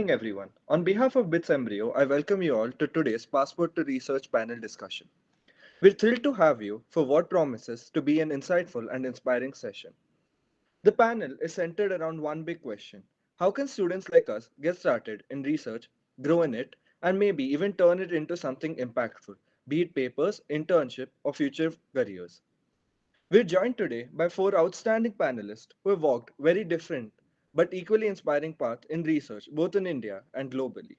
Morning, everyone. On behalf of BITS Embryo, I welcome you all to today's Passport to Research panel discussion. We're thrilled to have you for what promises to be an insightful and inspiring session. The panel is centered around one big question: how can students like us get started in research, grow in it, and maybe even turn it into something impactful, be it papers, internship, or future careers? We're joined today by four outstanding panelists who have walked very different but equally inspiring paths in research, both in India and globally.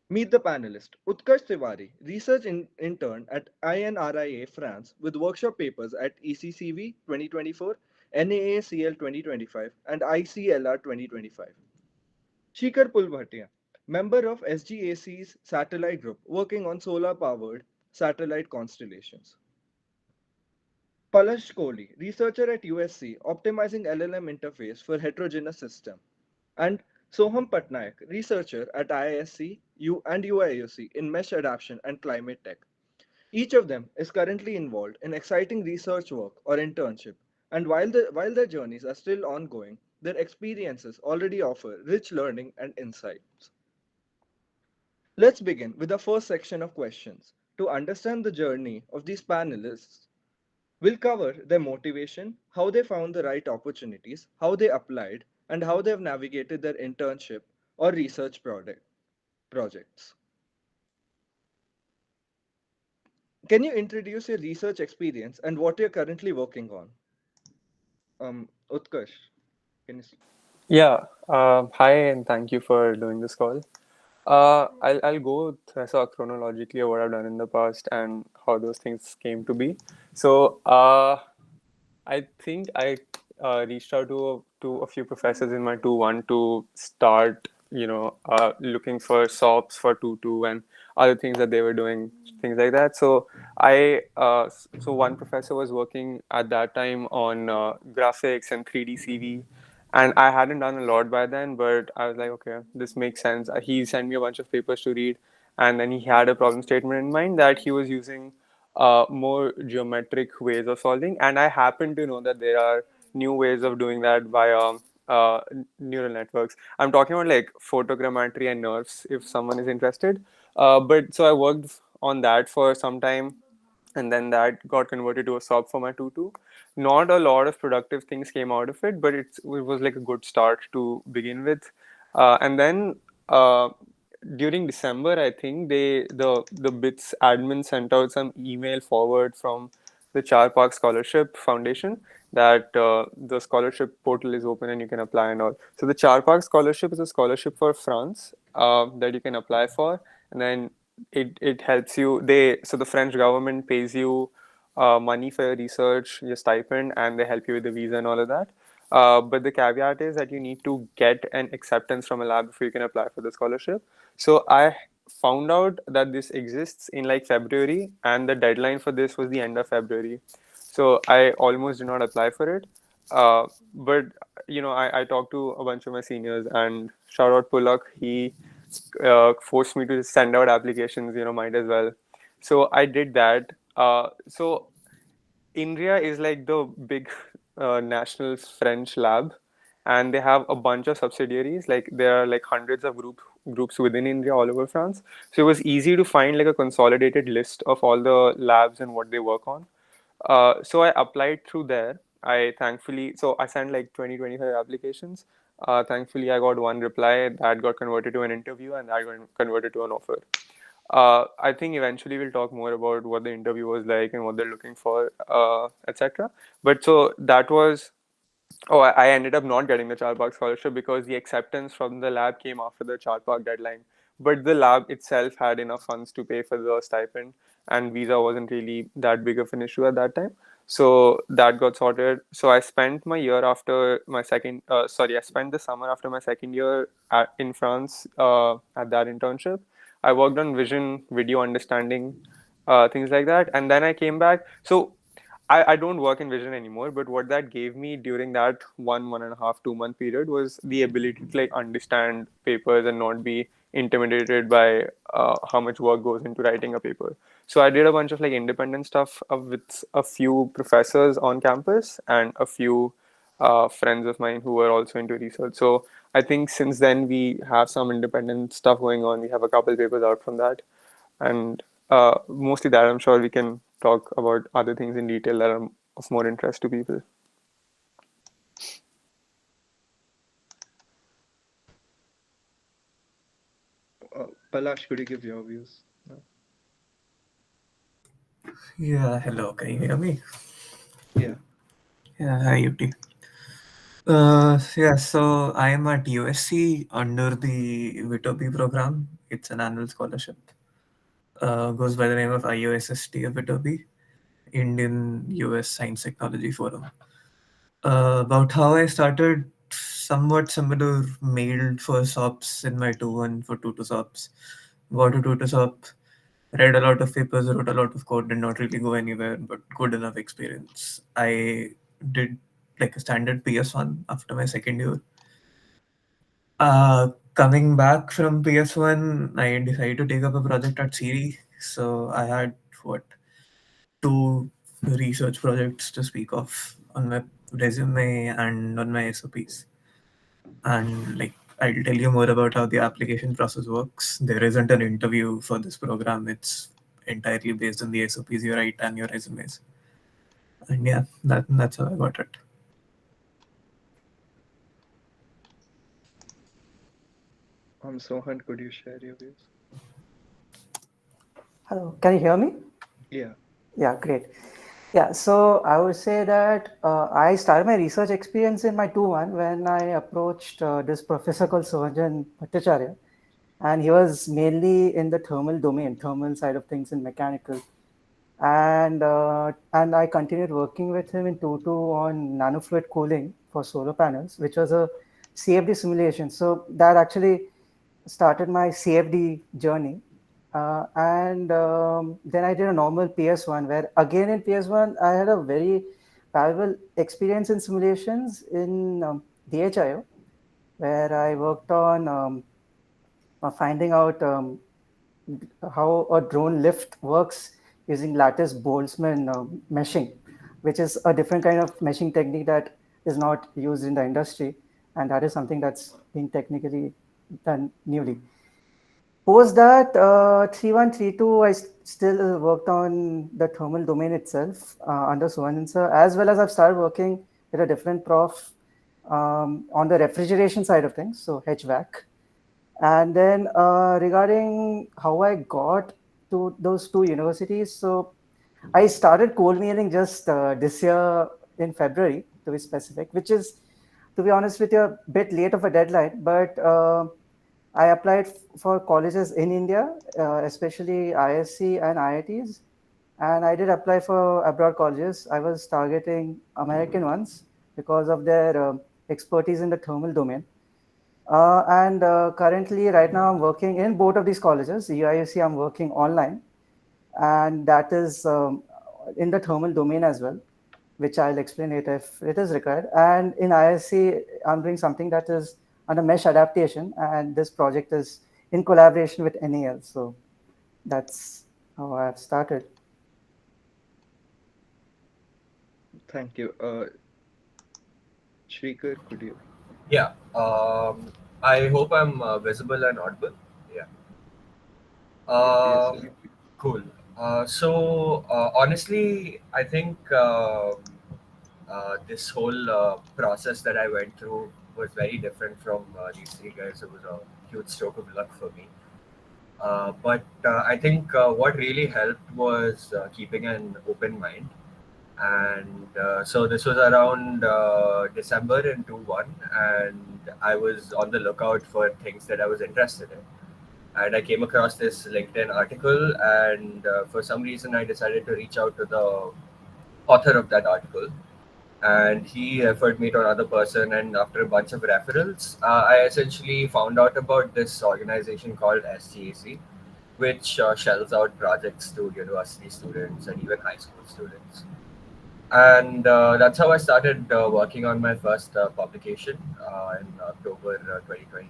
Meet the panelist Utkarsh Tiwari, research intern at INRIA France with workshop papers at ECCV 2024, NAACL 2025, and ICLR 2025. Shikhar Pulbhatia, member of SGAC's satellite group working on solar powered satellite constellations. Palash Kohli, researcher at USC, optimizing LLM interface for heterogeneous system. And Soham Patnaik, researcher at IISc and UIUC in mesh adaptation and climate tech. Each of them is currently involved in exciting research work or internship, and while their journeys are still ongoing, their experiences already offer rich learning and insights. Let's begin with the first section of questions. To understand the journey of these panelists, we'll cover their motivation, how they found the right opportunities, how they applied, and how they have navigated their internship or research projects. Can you introduce your research experience and what you're currently working on? Utkarsh, can you? Yeah, hi, and thank you for doing this call. I'll go through chronologically of what I've done in the past and how those things came to be. So, I think I reached out to a few professors in my 2-1 to start, looking for SOPs for 2-2 and other things that they were doing, things like that. So one professor was working at that time on graphics and 3D CV, and I hadn't done a lot by then, but I was like, okay, this makes sense. He sent me a bunch of papers to read, and then he had a problem statement in mind that he was using more geometric ways of solving. And I happen to know that there are new ways of doing that via uh, neural networks. I'm talking about like photogrammetry and nerves if someone is interested. But so I worked on that for some time, and then that got converted to a SOP for my 2-2. Not a lot of productive things came out of it, but it was like a good start to begin with. And then during December, I think the BITS admin sent out some email forward from the Char Park Scholarship Foundation that the scholarship portal is open and you can apply and all. So the Char Park Scholarship is a scholarship for France that you can apply for, and then it helps you. The French government pays you money for your research, your stipend, and they help you with the visa and all of that. But the caveat is that you need to get an acceptance from a lab before you can apply for the scholarship. So I found out that this exists in like February, and the deadline for this was the end of February. So I almost did not apply for it. But I talked to a bunch of my seniors, and shout out Pulak, he forced me to send out applications. Might as well. So I did that. So INRIA is like the big national French lab, and they have a bunch of subsidiaries. Like there are like hundreds of groups within INRIA all over France. So it was easy to find like a consolidated list of all the labs and what they work on. So I applied through there. I sent like 20-25 applications. Thankfully, I got one reply that got converted to an interview, and that got converted to an offer. I think eventually we'll talk more about what the interview was like and what they're looking for, etc. But so that was. Oh, I ended up not getting the Charpak scholarship because the acceptance from the lab came after the Charpak deadline. But the lab itself had enough funds to pay for the stipend, and visa wasn't really that big of an issue at that time. So that got sorted. So I spent my year after my second, sorry, I spent the summer after my second year in France at that internship. I worked on vision, video understanding, things like that. And then I came back. So I don't work in vision anymore, but what that gave me during that 1.5, 2 month period was the ability to like understand papers and not be intimidated by how much work goes into writing a paper. So I did a bunch of like independent stuff with a few professors on campus and a few friends of mine who were also into research. So I think since then we have some independent stuff going on. We have a couple papers out from that, and mostly that. I'm sure we can talk about other things in detail that are of more interest to people. Palash, could you give your views? No? Yeah, hello. Can you hear me? Yeah. Yeah, hi, UT. Yeah, so I am at USC under the Vitobi program. It's an annual scholarship. Goes by the name of IISc of Vitobi, Indian US Science Technology Forum. About how I started, somewhat similar, mailed for SOPs in my 2-1 for tutor SOPs. Got a tutor SOP, read a lot of papers, wrote a lot of code, did not really go anywhere, but good enough experience. I did like a standard PS1 after my second year. Coming back from PS1, I decided to take up a project at Siri. So I had what, two research projects to speak of on my resume and on my SOPs. And like I'll tell you more about how the application process works. There isn't an interview for this program. It's entirely based on the SOPs you write and your resumes. And yeah, that's how I got it. Sohan, could you share your views? Hello, can you hear me? Yeah. Yeah, great. Yeah, so I would say that I started my research experience in my 2-1 when I approached this professor called Sohan Bhattacharya, and he was mainly in the thermal domain, thermal side of things in mechanical. And I continued working with him in 2-2 on nanofluid cooling for solar panels, which was a CFD simulation. So that actually started my CFD journey. And then I did a normal PS1, where again in PS1, I had a very valuable experience in simulations in DHIO, where I worked on finding out how a drone lift works using lattice Boltzmann meshing, which is a different kind of meshing technique that is not used in the industry. And that is something that's being technically done newly. Post that, 3132, still worked on the thermal domain itself under Suhan sir, as well as I've started working with a different prof on the refrigeration side of things, so HVAC. And then regarding how I got to those two universities, so I started cold mailing just this year in February, to be specific, which is, to be honest with you, a bit late of a deadline. But I applied for colleges in India, especially IISc and IITs. And I did apply for abroad colleges. I was targeting American ones because of their expertise in the thermal domain. And currently, right now, I'm working in both of these colleges. UIUC, I'm working online, and that is in the thermal domain as well, which I'll explain later if it is required. And in IISc, I'm doing something that is under mesh adaptation, and this project is in collaboration with NAL. So that's how I've started. Thank you. Shrikar, could you? Yeah. I hope I'm visible and audible. Yeah. Yes. Cool. Honestly, I think this whole process that I went through was very different from these three guys. It was a huge stroke of luck for me. But I think what really helped was keeping an open mind. And so this was around December in 2-1, and I was on the lookout for things that I was interested in. And I came across this LinkedIn article, and for some reason, I decided to reach out to the author of that article. And he referred me to another person, and after a bunch of referrals, I essentially found out about this organization called SGAC, which shells out projects to university students and even high school students. And that's how I started working on my first publication in October 2020,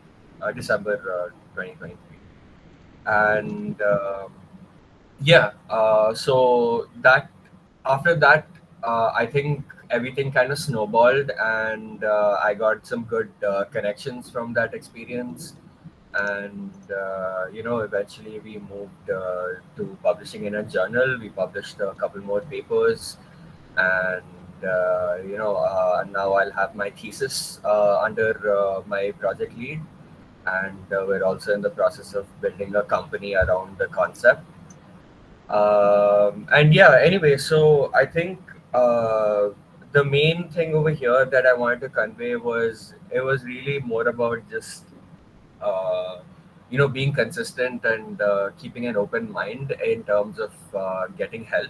December 2023. And yeah, so that after that, I think everything kind of snowballed, and I got some good connections from that experience. And eventually we moved to publishing in a journal. We published a couple more papers, and now I'll have my thesis under my project lead, and we're also in the process of building a company around the concept. And yeah, anyway, so I think the main thing over here that I wanted to convey was it was really more about just being consistent and keeping an open mind in terms of getting help.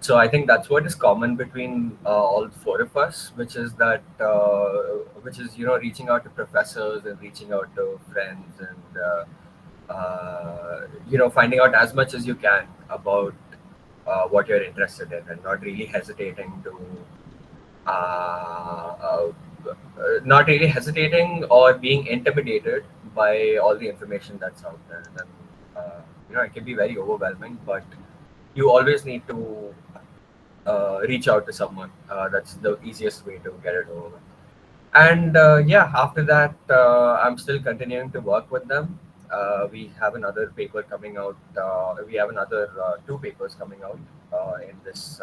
So I think that's what is common between all four of us, which is that which is reaching out to professors and reaching out to friends, and finding out as much as you can about what you're interested in, and not really hesitating to uh, uh, not really hesitating or being intimidated by all the information that's out there. And it can be very overwhelming, but you always need to reach out to someone. That's the easiest way to get it over with. And yeah, after that, I'm still continuing to work with them. We have another paper coming out. We have another two papers coming out in this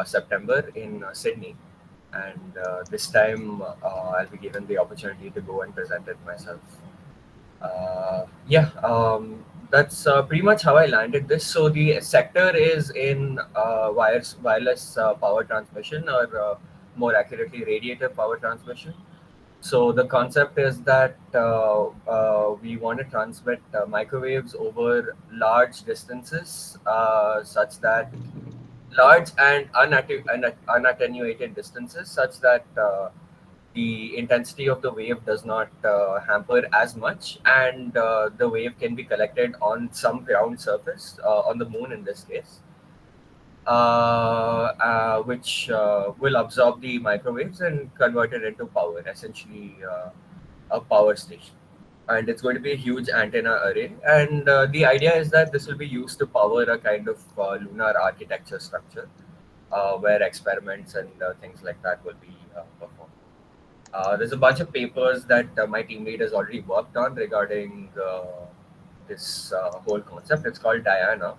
September in Sydney. And this time I'll be given the opportunity to go and present it myself. Yeah, that's pretty much how I landed this. So the sector is in wireless power transmission, or more accurately, radiative power transmission. So the concept is that we want to transmit microwaves over large distances, such that large and unattenuated distances, such that the intensity of the wave does not hamper as much, and the wave can be collected on some ground surface, on the moon in this case, which will absorb the microwaves and convert it into power, essentially a power station. And it's going to be a huge antenna array. And the idea is that this will be used to power a kind of lunar architecture structure, where experiments and things like that will be performed. There's a bunch of papers that my team lead has already worked on regarding this whole concept. It's called Diana,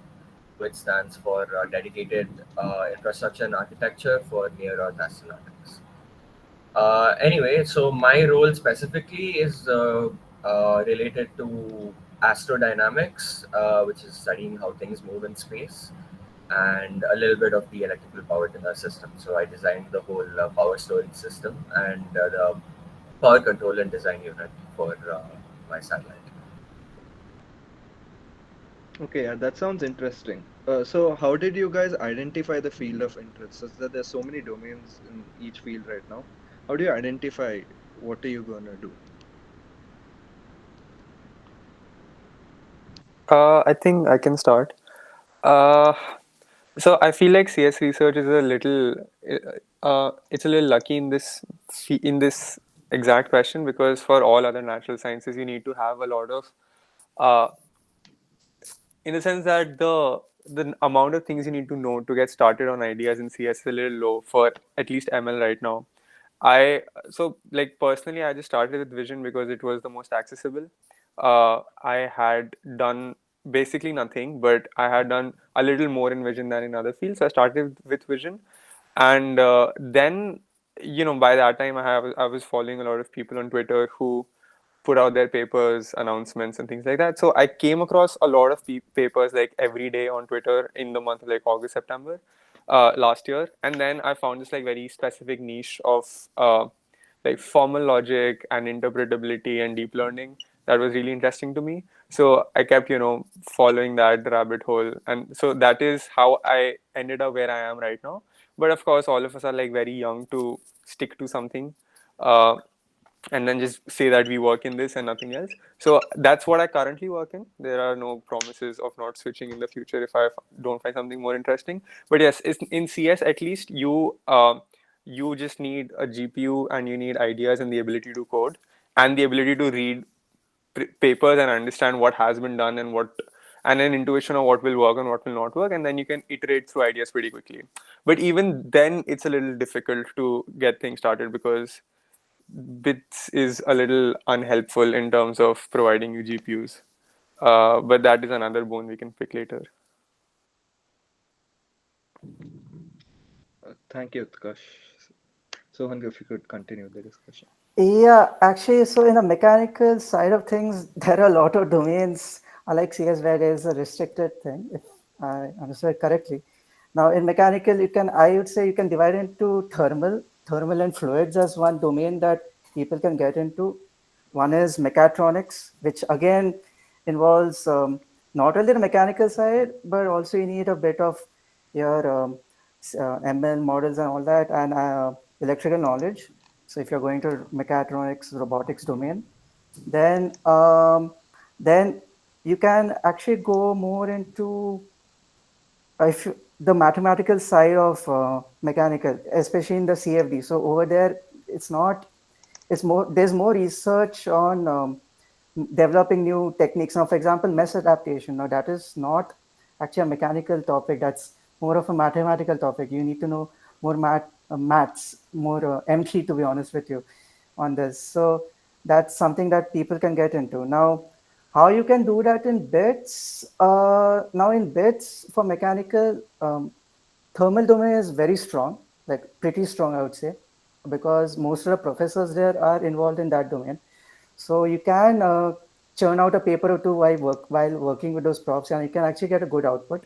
which stands for Dedicated Infrastructure and Architecture for Near Earth Astronautics. Anyway, so my role specifically is related to astrodynamics, which is studying how things move in space, and a little bit of the electrical power in our system. So I designed the whole power storage system and the power control and design unit for my satellite. Okay, yeah, that sounds interesting. So how did you guys identify the field of interest? Since that there's so many domains in each field right now, how do you identify what are you gonna do? I think I can start. Uh, so I feel like CS research is it's a little lucky in in this exact question, because for all other natural sciences you need to have a lot of uh, in the sense that the amount of things you need to know to get started on ideas in CS is a little low for at least ML right now. Like personally, I just started with Vision because it was the most accessible. I had done basically nothing, but I had done a little more in Vision than in other fields. So I started with Vision, and then by that time I was following a lot of people on Twitter who put out their papers, announcements, and things like that. So I came across a lot of papers like every day on Twitter in the month of like August, September last year. And then I found this like very specific niche of like formal logic and interpretability and deep learning that was really interesting to me. So I kept, following that rabbit hole. And so that is how I ended up where I am right now. But of course, all of us are like very young to stick to something. And then just say that we work in this and nothing else. So that's what I currently work in. There are no promises of not switching in the future if I don't find something more interesting. But yes, in CS at least you just need a GPU, and you need ideas and the ability to code and the ability to read papers and understand what has been done and what and an intuition of what will work and what will not work, and then you can iterate through ideas pretty quickly. But even then, it's a little difficult to get things started because bits is a little unhelpful in terms of providing you GPUs. But that is another bone we can pick later. Thank you, Utkarsh. Sohan, if you could continue the discussion. Yeah, actually, so in a mechanical side of things, there are a lot of domains, unlike CS, where there is a restricted thing, if I understood correctly. Now, in mechanical, I would say you can divide into thermal and fluids as one domain that people can get into. One is mechatronics, which again involves not only the mechanical side, but also you need a bit of your ML models and all that, and electrical knowledge. So if you're going to mechatronics, robotics domain, then then you can actually go more into the mathematical side of mechanical, especially in the CFD. So over there, it's more there's more research on developing new techniques. Now, for example, mesh adaptation. Now that is not actually a mechanical topic. That's more of a mathematical topic. You need to know more maths, more M3, to be honest with you, on this. So that's something that people can get into. Now, how you can do that in bits? Now in bits for mechanical, thermal domain is very strong, like pretty strong, I would say, because most of the professors there are involved in that domain. So you can churn out a paper or two while working with those profs, and you can actually get a good output.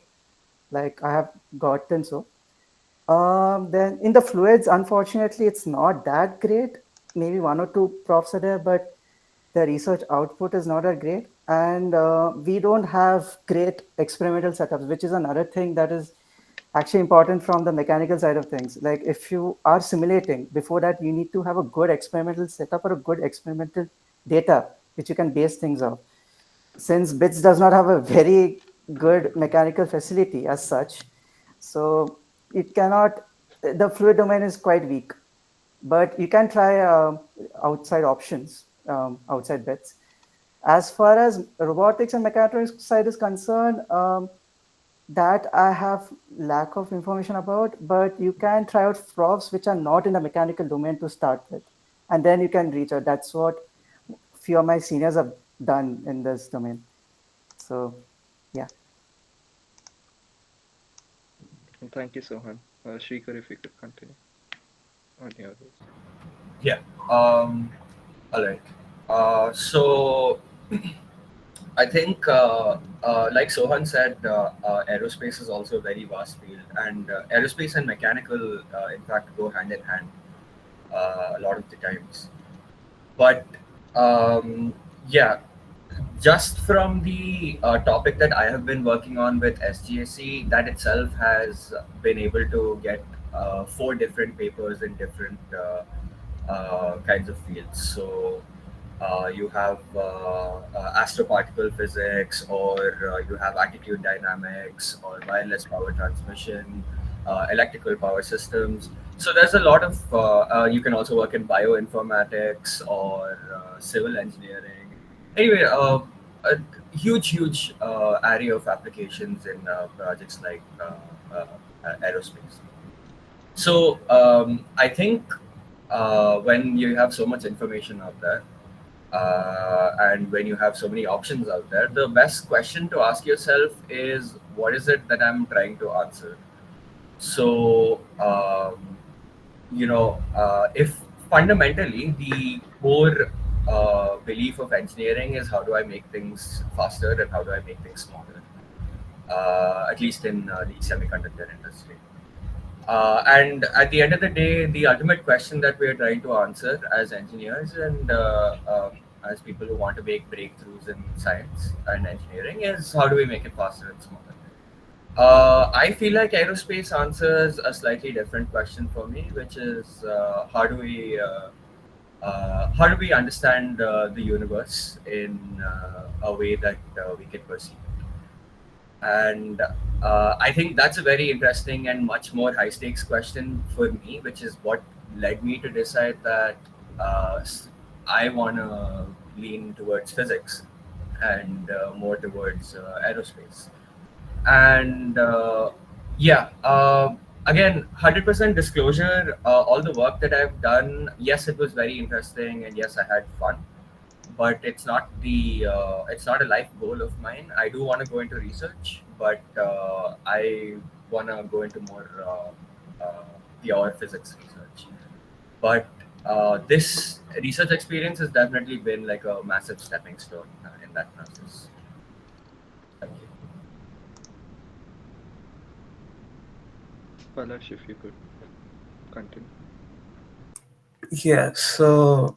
Like I have gotten so. Then in the fluids, unfortunately, it's not that great. Maybe one or two profs are there, but the research output is not that great. And we don't have great experimental setups, which is another thing that is actually important from the mechanical side of things. Like if you are simulating, before that, you need to have a good experimental setup or a good experimental data, which you can base things off. Since BITS does not have a very good mechanical facility as such, so it cannot, the fluid domain is quite weak, but you can try outside options, outside BITS. As far as robotics and mechatronics side is concerned, that I have lack of information about, but you can try out profs which are not in the mechanical domain to start with, and then you can reach out. That's what few of my seniors have done in this domain. So, yeah. Thank you, Sohan. Shrikar, if you could continue on your list. Yeah. All right. So I think, like Sohan said, aerospace is also a very vast field, and aerospace and mechanical, in fact, go hand in hand a lot of the times. But yeah, just from the topic that I have been working on with SGSC, that itself has been able to get 4 different papers in different kinds of fields. So you have astroparticle physics, or you have attitude dynamics, or wireless power transmission, electrical power systems. So there's a lot of, you can also work in bioinformatics or civil engineering. Anyway, a huge array of applications in projects like aerospace. So I think when you have so much information out there, and when you have so many options out there, the best question to ask yourself is, what is it that I'm trying to answer? So, if fundamentally the core belief of engineering is how do I make things faster and how do I make things smaller, at least in the semiconductor industry. And at the end of the day, the ultimate question that we are trying to answer as engineers and as people who want to make breakthroughs in science and engineering is, how do we make it faster and smaller? I feel like aerospace answers a slightly different question for me, which is how do we understand the universe in a way that we can perceive it? And I think that's a very interesting and much more high stakes question for me, which is what led me to decide that I want to lean towards physics. and more towards aerospace. And yeah, again, 100% disclosure. All the work that I've done, yes, it was very interesting, and yes, I had fun. But it's not a life goal of mine. I do want to go into research, but I want to go into more pure physics research. But this research experience has definitely been like a massive stepping stone in that process. Thank you. Palash, if you could continue. Yeah, so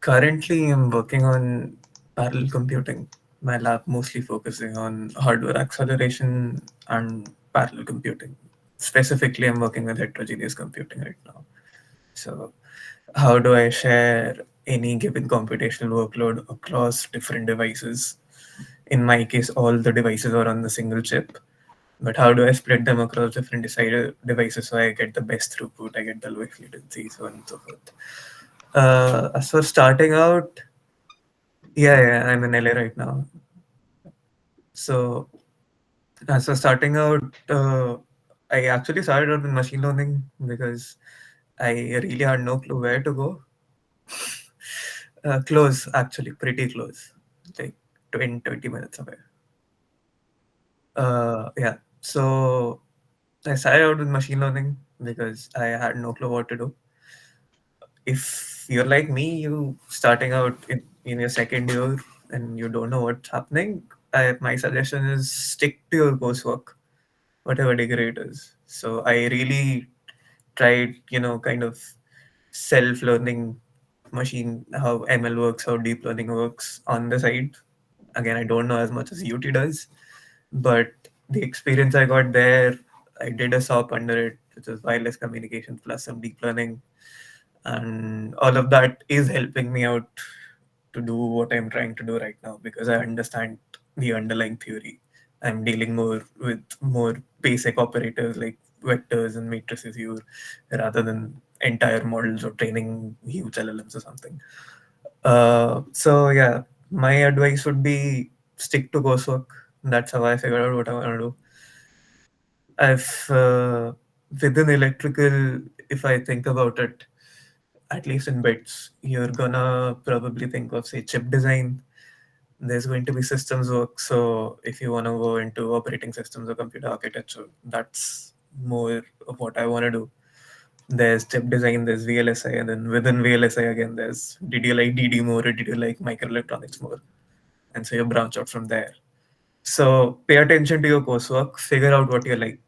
currently I'm working on parallel computing. My lab mostly focusing on hardware acceleration and parallel computing. Specifically, I'm working with heterogeneous computing right now. So, how do I share any given computational workload across different devices? In my case, all the devices are on the single chip. But how do I split them across different devices so I get the best throughput, I get the lowest latency, so on and so forth. As for starting out, yeah, I'm in LA right now. So, as for starting out, I actually started out with machine learning because I really had no clue where to go. Close, actually, pretty close, like 20 minutes away. Yeah, so I started out with machine learning because I had no clue what to do. If you're like me, you starting out in your second year and you don't know what's happening, my suggestion is stick to your coursework, whatever degree it is. So I really tried, kind of self-learning how ML works, how deep learning works on the side. Again, I don't know as much as UT does, but the experience I got there, I did a SOP under it, which is wireless communication plus some deep learning. And all of that is helping me out to do what I'm trying to do right now because I understand the underlying theory. I'm dealing more with more basic operators like vectors and matrices here rather than entire models or training huge LLMs or something. So yeah, my advice would be stick to coursework. That's how I figured out what I want to do. I've within electrical, if I think about it, at least in bits, you're gonna probably think of say chip design. There's going to be systems work. So if you want to go into operating systems or computer architecture, that's more of what I want to do. There's chip design, there's VLSI, and then within VLSI again, there's did you like DD more or did you like microelectronics more? And so you branch out from there. So pay attention to your coursework, figure out what you like,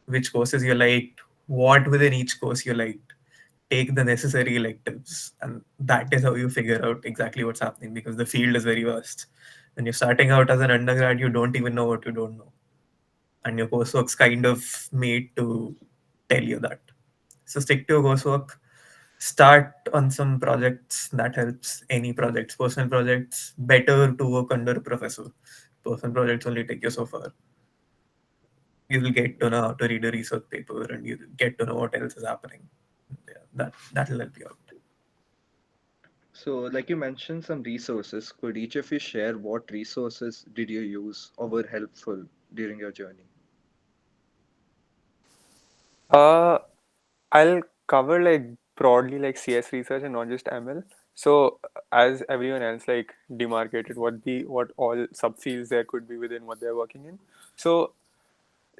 which courses you liked, what within each course you liked, take the necessary electives, and that is how you figure out exactly what's happening because the field is very vast. When you're starting out as an undergrad, you don't even know what you don't know, and your coursework's kind of made to tell you that. So stick to your coursework. Start on some projects that helps. Any projects, personal projects. Better to work under a professor. Personal projects only take you so far. You'll get to know how to read a research paper and you get to know what else is happening. Yeah, that'll help you out. So, like you mentioned some resources, could each of you share what resources did you use or were helpful during your journey? Uh, I'll cover like broadly like CS research and not just ML. So as everyone else like demarcated what all subfields there could be within what they're working in. So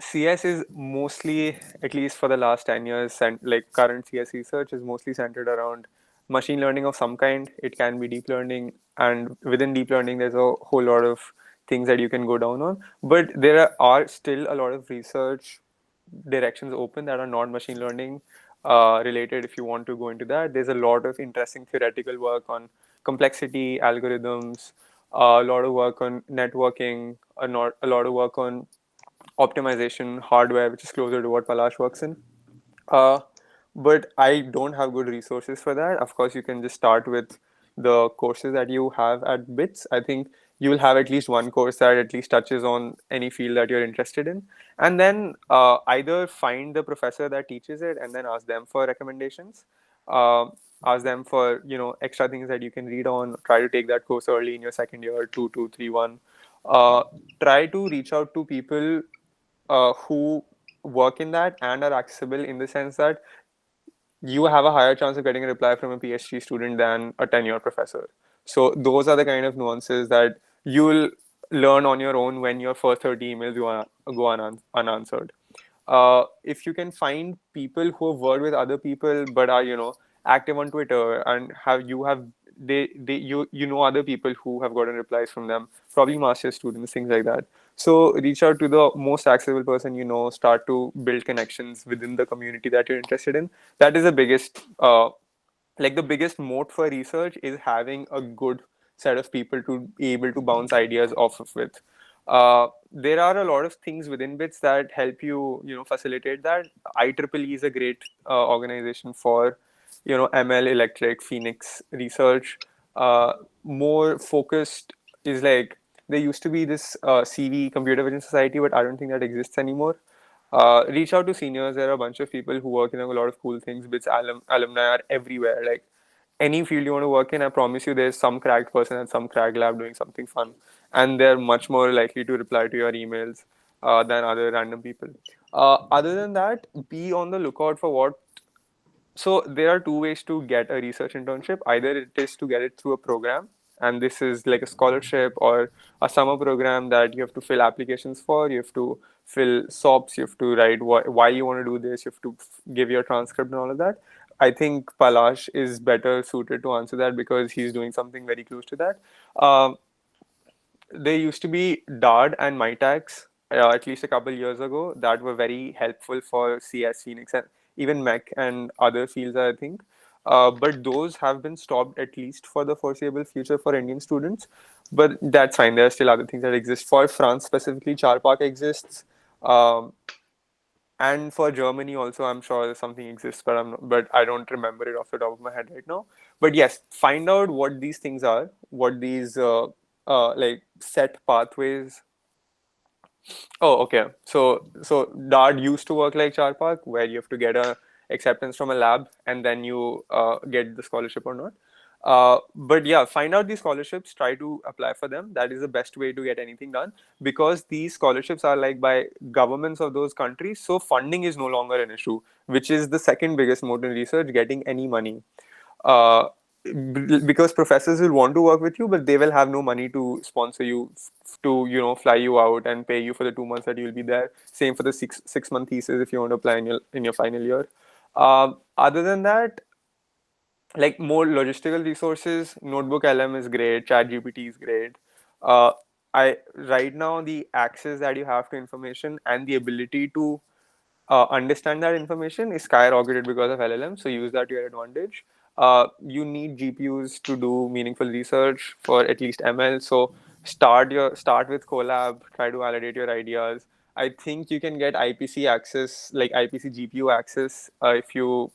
CS is mostly, at least for the last 10 years, and like current CS research is mostly centered around machine learning of some kind. It can be deep learning, and within deep learning, there's a whole lot of things that you can go down on. But there are still a lot of research directions open that are not machine learning related. If you want to go into that, there's a lot of interesting theoretical work on complexity algorithms, a lot of work on networking, a lot of work on optimization hardware, which is closer to what Palash works in. Uh, but I don't have good resources for that. Of course, you can just start with the courses that you have at BITS. I think you will have at least one course that at least touches on any field that you're interested in. And then either find the professor that teaches it and then ask them for recommendations. Ask them for extra things that you can read on. Try to take that course early in your second year, 2 2 3 1. Try to reach out to people who work in that and are accessible, in the sense that you have a higher chance of getting a reply from a PhD student than a tenure professor. So those are the kind of nuances that you'll learn on your own when your first 30 emails go unanswered. If you can find people who have worked with other people but are active on Twitter, and have they you know other people who have gotten replies from them, probably master's students, things like that. So reach out to the most accessible person, start to build connections within the community that you're interested in. That is the biggest the biggest moat for research, is having a good set of people to be able to bounce ideas off of with. There are a lot of things within bits that help facilitate that. IEEE is a great organization for ML, electric, Phoenix research. More focused is like, there used to be this CV, Computer Vision Society, but I don't think that exists anymore. Reach out to seniors. There are a bunch of people who work in a lot of cool things. Bits alumni are everywhere. Like, any field you want to work in, I promise you, there's some cracked person at some cracked lab doing something fun, and they're much more likely to reply to your emails than other random people. Other than that, be on the lookout for what. So there are two ways to get a research internship. Either it is to get it through a program, and this is like a scholarship or a summer program that you have to fill applications for. You have to fill SOPs. You have to write why you want to do this. You have to give your transcript and all of that. I think Palash is better suited to answer that because he's doing something very close to that. Um, there used to be DARD and MyTax, at least a couple years ago, that were very helpful for CS, Phoenix, and even Mech and other fields, I think. But those have been stopped, at least for the foreseeable future, for Indian students. But that's fine. There are still other things that exist. For France specifically, Charpak exists. Um, and for Germany also, I'm sure something exists, but but I don't remember it off the top of my head right now. But yes, find out what these things are, what these set pathways. Oh, okay. So DARD used to work like Charpak, where you have to get a acceptance from a lab and then you get the scholarship or not. But yeah, find out these scholarships, try to apply for them. That is the best way to get anything done, because these scholarships are like by governments of those countries. So funding is no longer an issue, which is the second biggest mode in research, getting any money. Uh, because professors will want to work with you, but they will have no money to sponsor you, to fly you out and pay you for the 2 months that you'll be there. Same for the six month thesis if you want to apply in your final year. Other than that, like more logistical resources, Notebook LM is great, ChatGPT is great. Uh, I right now, the access that you have to information and the ability to understand that information is skyrocketed because of LLM. So use that to your advantage. You need GPUs to do meaningful research for at least ML. So start with Colab. Try to validate your ideas. I think you can get IPC access, like IPC GPU access, if you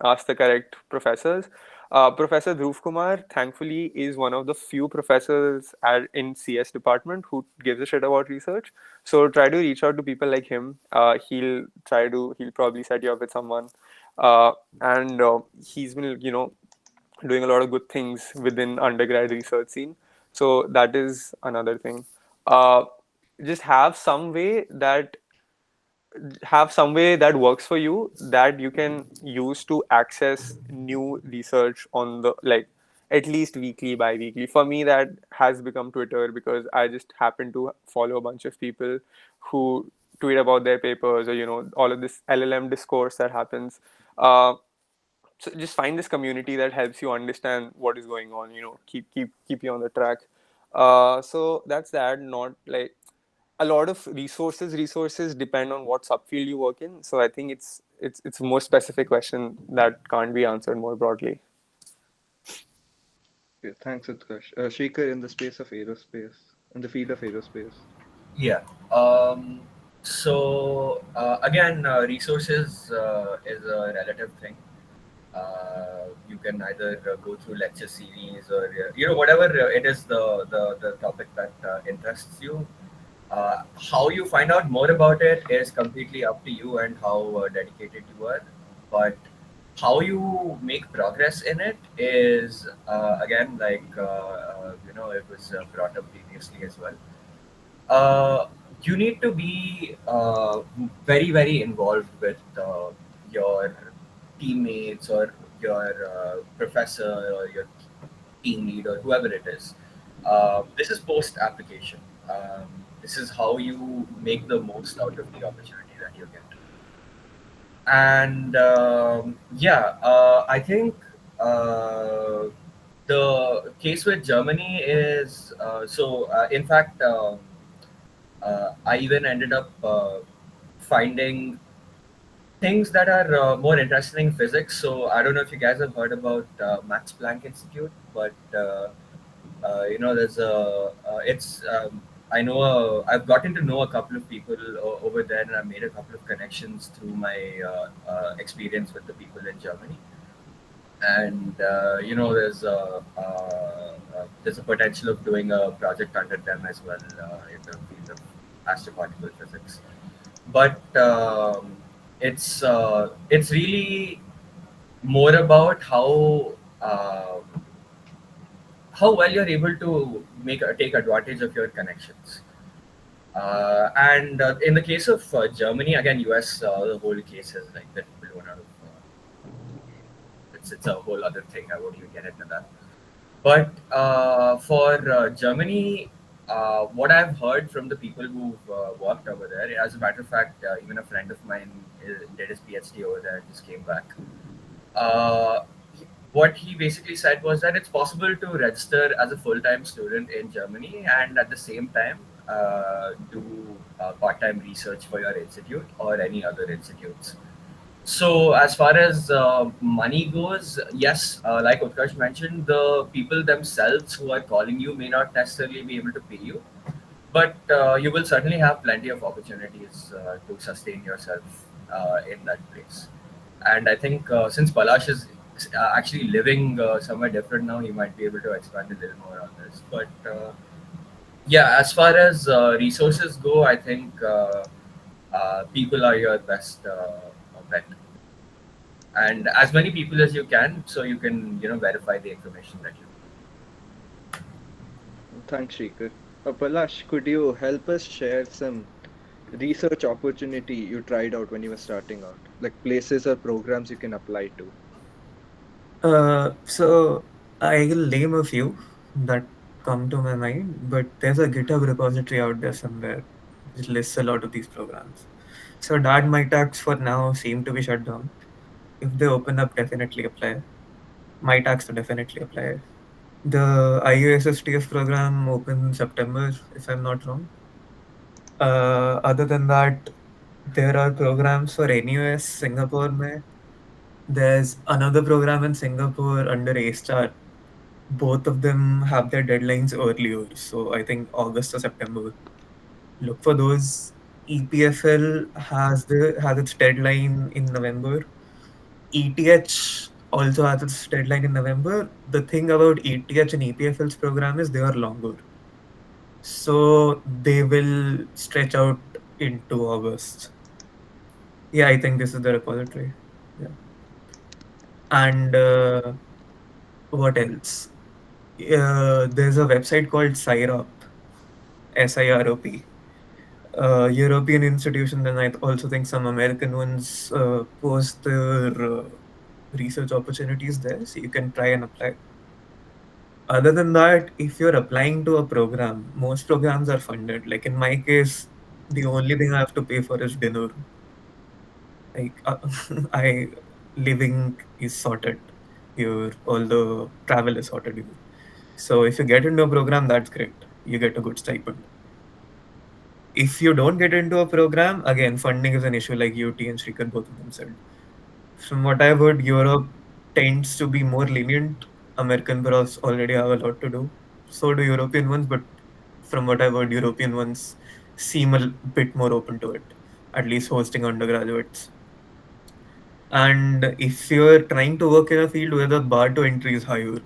ask the correct professors. Professor Dhruv Kumar, thankfully, is one of the few professors in CS department who gives a shit about research. So try to reach out to people like him. He'll probably set you up with someone. And he's been, doing a lot of good things within undergrad research scene. So that is another thing. Uh, just have some way that works for you, that you can use to access new research on the, like, at least weekly, bi-weekly. For me, that has become Twitter, because I just happen to follow a bunch of people who tweet about their papers, or all of this LLM discourse that happens. So just find this community that helps you understand what is going on, keep you on the track. So that's that. Not like a lot of resources depend on what subfield you work in. So I think it's a more specific question that can't be answered more broadly. Okay, thanks, Utkarsh. Shekhar, in the space of aerospace, in the field of aerospace. Yeah. Again, resources is a relative thing. You can either go through lecture series, or whatever it is, the topic that interests you. How you find out more about it is completely up to you and how dedicated you are. But how you make progress in it is again like it was brought up previously as well. uh, you need to be very very involved with your teammates or your professor or your team lead or whoever it is. This is post application. This is how you make the most out of the opportunity that you get. And I think uh, the case with Germany is in fact, I even ended up finding things that are more interesting in physics. So I don't know if you guys have heard about Max Planck Institute, but there's a it's I know I've gotten to know a couple of people over there, and I made a couple of connections through my experience with the people in Germany. And there's a potential of doing a project under them as well in the field of astroparticle physics. But it's really more about how well you're able to take advantage of your connections. And in the case of Germany, again, US, the whole case is like that blown out of. It's a whole other thing. I won't even get into that. But for Germany, what I've heard from the people who've worked over there, as a matter of fact, even a friend of mine did his PhD over there and just came back. Uh, what he basically said was that it's possible to register as a full-time student in Germany and at the same time do part-time research for your institute or any other institutes. So as far as money goes, yes, like Utkarsh mentioned, the people themselves who are calling you may not necessarily be able to pay you, but you will certainly have plenty of opportunities to sustain yourself in that place. And I think since Palash is actually living somewhere different now, he might be able to expand a little more on this. But yeah, as far as resources go, I think people are your best bet, and as many people as you can, so you can verify the information that you. Thanks, Shrikar. Palash, could you help us share some research opportunity you tried out when you were starting out, like places or programs you can apply to? So I will name a few that come to my mind, but there's a GitHub repository out there somewhere which lists a lot of these programs. So DAD MyTax for now seem to be shut down. If they open up, definitely apply. MyTax to definitely apply. The IISc program opens in September, if I'm not wrong. Other than that, there are programs for NUS Singapore. There's another program in Singapore under A-Star. Both of them have their deadlines earlier, so I think August or September. Look for those. EPFL has its deadline in November. ETH also has its deadline in November. The thing about ETH and EPFL's program is they are longer, so they will stretch out into August. Yeah, I think this is the repository. Yeah, and what else? There's a website called SIROP, SIROP. European institutions, and I also think some American ones post their research opportunities there, so you can try and apply. Other than that, if you're applying to a program, most programs are funded. Like in my case, the only thing I have to pay for is dinner. Like I living is sorted here, all the travel is sorted here. So if you get into a program, that's great. You get a good stipend. If you don't get into a program, again, funding is an issue, like UT and Shrikar, both of them said. From what I've heard, Europe tends to be more lenient. American pros already have a lot to do. So do European ones, but from what I've heard, European ones seem a bit more open to it, at least hosting undergraduates. And if you're trying to work in a field where the bar to entry is higher,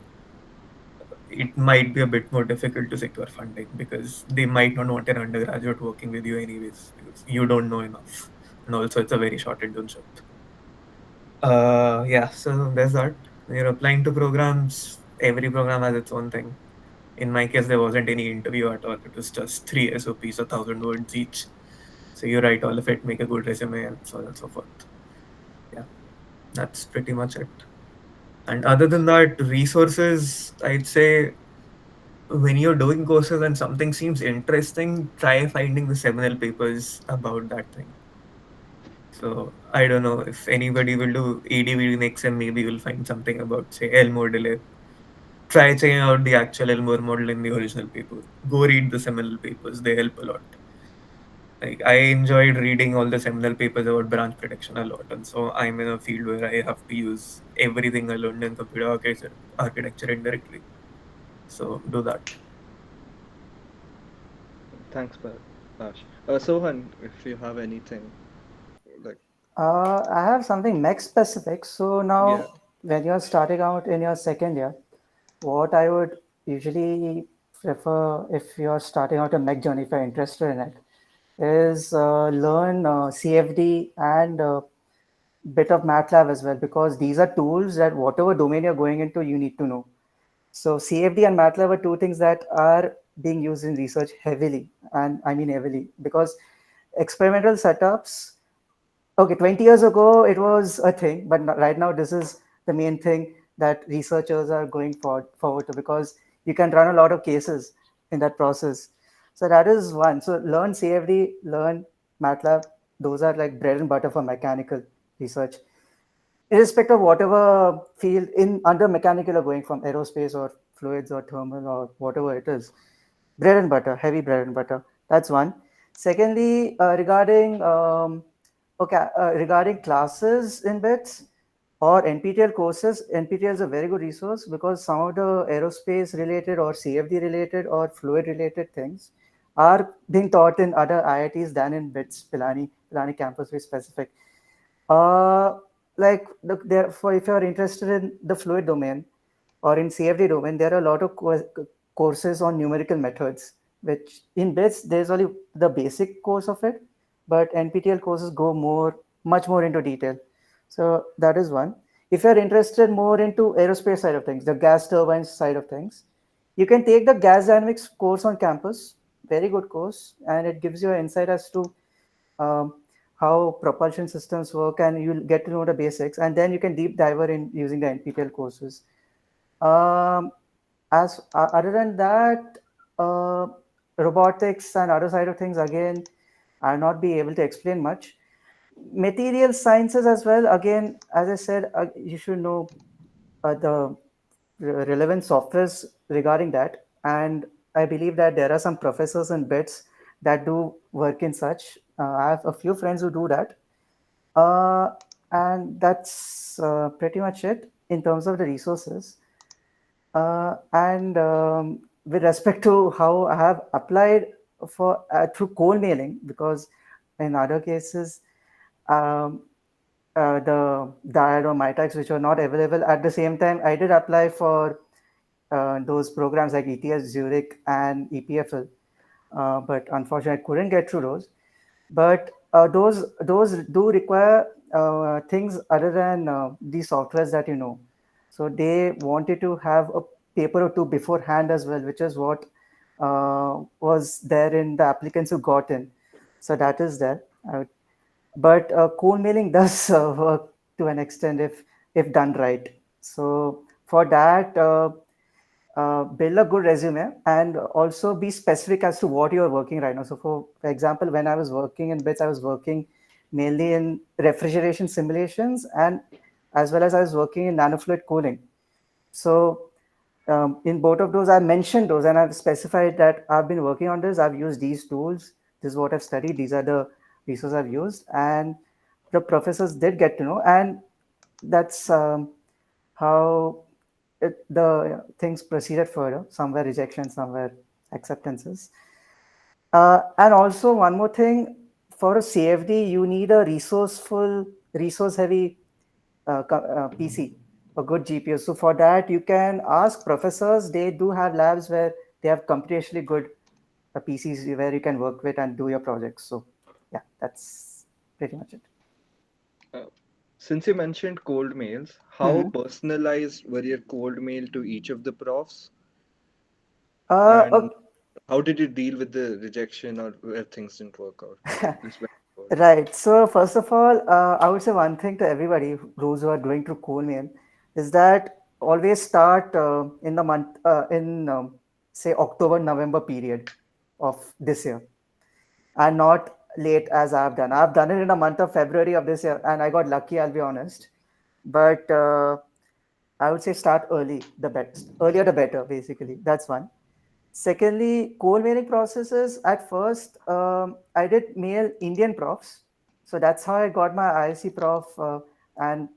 it might be a bit more difficult to secure funding because they might not want an undergraduate working with you anyways because you don't know enough. And also, it's a very short internship. Yeah, so there's that. When you're applying to programs, every program has its own thing. In my case, there wasn't any interview at all. It was just three SOPs, 1,000 words each. So you write all of it, make a good resume, and so on and so forth. Yeah, that's pretty much it. And other than that, resources, I'd say when you're doing courses and something seems interesting, try finding the seminal papers about that thing. So I don't know if anybody will do ADVD next and maybe you'll find something about, say, Elmore delay. Try checking out the actual Elmore model in the original paper. Go read the seminal papers, they help a lot. Like I enjoyed reading all the seminal papers about branch prediction a lot, and so I'm in a field where I have to use everything I learned in computer architecture indirectly. So do that. Thanks, Bash. Sohan, if you have anything like, I have something mech specific. So yeah. now, when you're starting out in your second year, what I would usually prefer if you're starting out a mech journey, if you're interested in it, is learn CFD and bit of MATLAB as well, because these are tools that whatever domain you're going into, you need to know. So CFD and MATLAB are two things that are being used in research heavily, and I mean heavily, because experimental setups. Okay, 20 years ago it was a thing, but right now this is the main thing that researchers are going forward to, because you can run a lot of cases in that process. So that is one. So learn CFD, learn MATLAB. Those are like bread and butter for mechanical research, irrespective of whatever field in under mechanical you're going from, aerospace or fluids or thermal or whatever it is. Bread and butter, heavy bread and butter. That's one. Secondly, regarding classes in bits or NPTEL courses, NPTEL is a very good resource, because some of the aerospace related or CFD related or fluid related things are being taught in other IITs than in BITS, Pilani campus, very specific. Uh, like there for if you are interested in the fluid domain or in CFD domain, there are a lot of courses on numerical methods, which in BITS there's only the basic course of it, but NPTEL courses go much more into detail. So that is one. If you're interested more into aerospace side of things, the gas turbines side of things, you can take the gas dynamics course on campus. Very good course, and it gives you an insight as to um, how propulsion systems work, and you'll get to know the basics, and then you can deep dive in using the NPTEL courses. Um, as Other than that, uh, robotics and other side of things, again, I'll not be able to explain much. Material sciences as well, again, as I said, you should know the relevant softwares regarding that, and I believe that there are some professors and bits that do work in such. I have a few friends who do that, uh, and that's pretty much it in terms of the resources. And with respect to how I have applied for through cold mailing, because in other cases, um, the diet or MyTax which were not available at the same time, I did apply for those programs like ETS Zurich and EPFL, but unfortunately I couldn't get through those. But those do require things other than the softwares that you know. So they wanted to have a paper or two beforehand as well, which is what was there in the applicants who got in. So that is there. But cold mailing does work to an extent if done right. So for that, build a good resume and also be specific as to what you're working right now. So for example, when I was working in BITS, I was working mainly in refrigeration simulations, and as well as I was working in nanofluid cooling. So in both of those, I mentioned those and I've specified that I've been working on this. I've used these tools. This is what I've studied. These are the resources I've used. And the professors did get to know. And that's how the things proceeded further. Some were rejections, some were acceptances. And also, one more thing, for a CFD, you need a resource heavy PC, a good GPU. So for that, you can ask professors. They do have labs where they have computationally good PCs where you can work with and do your projects. So yeah, that's pretty much it. Uh, Since you mentioned cold mails, how Mhm. personalized were your cold mail to each of the profs? And Okay. how did you deal with the rejection or where things didn't work out? Just went forward. Right. So first of all, I would say one thing to everybody, those who are going through Coleman, is that always start in the month in say October November period of this year, and not late as I've done. I've done it in the month of February of this year, and I got lucky. I'll be honest, but I would say start early, the best. Earlier the better. Basically, that's one. Secondly, cold mailing processes. At first, I did mail Indian profs. So that's how I got my IISc prof, and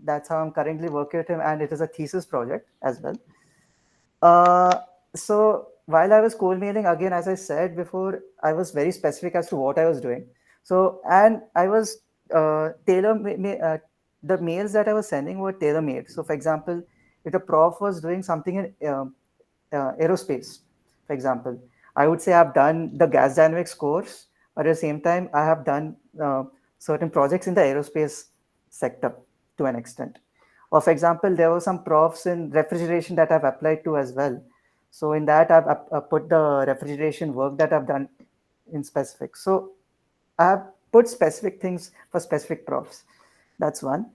that's how I'm currently working with him. And it is a thesis project as well. Uh, so while I was cold mailing, again, as I said before, I was very specific as to what I was doing. So, and I was the mails that I was sending were tailor made. So, for example, if the prof was doing something in aerospace, for example, I would say I've done the gas dynamics course, but at the same time, I have done certain projects in the aerospace sector to an extent. Or, for example, there were some profs in refrigeration that I've applied to as well. So, in that, I've put the refrigeration work that I've done in specific. So, I have put specific things for specific profs. That's one.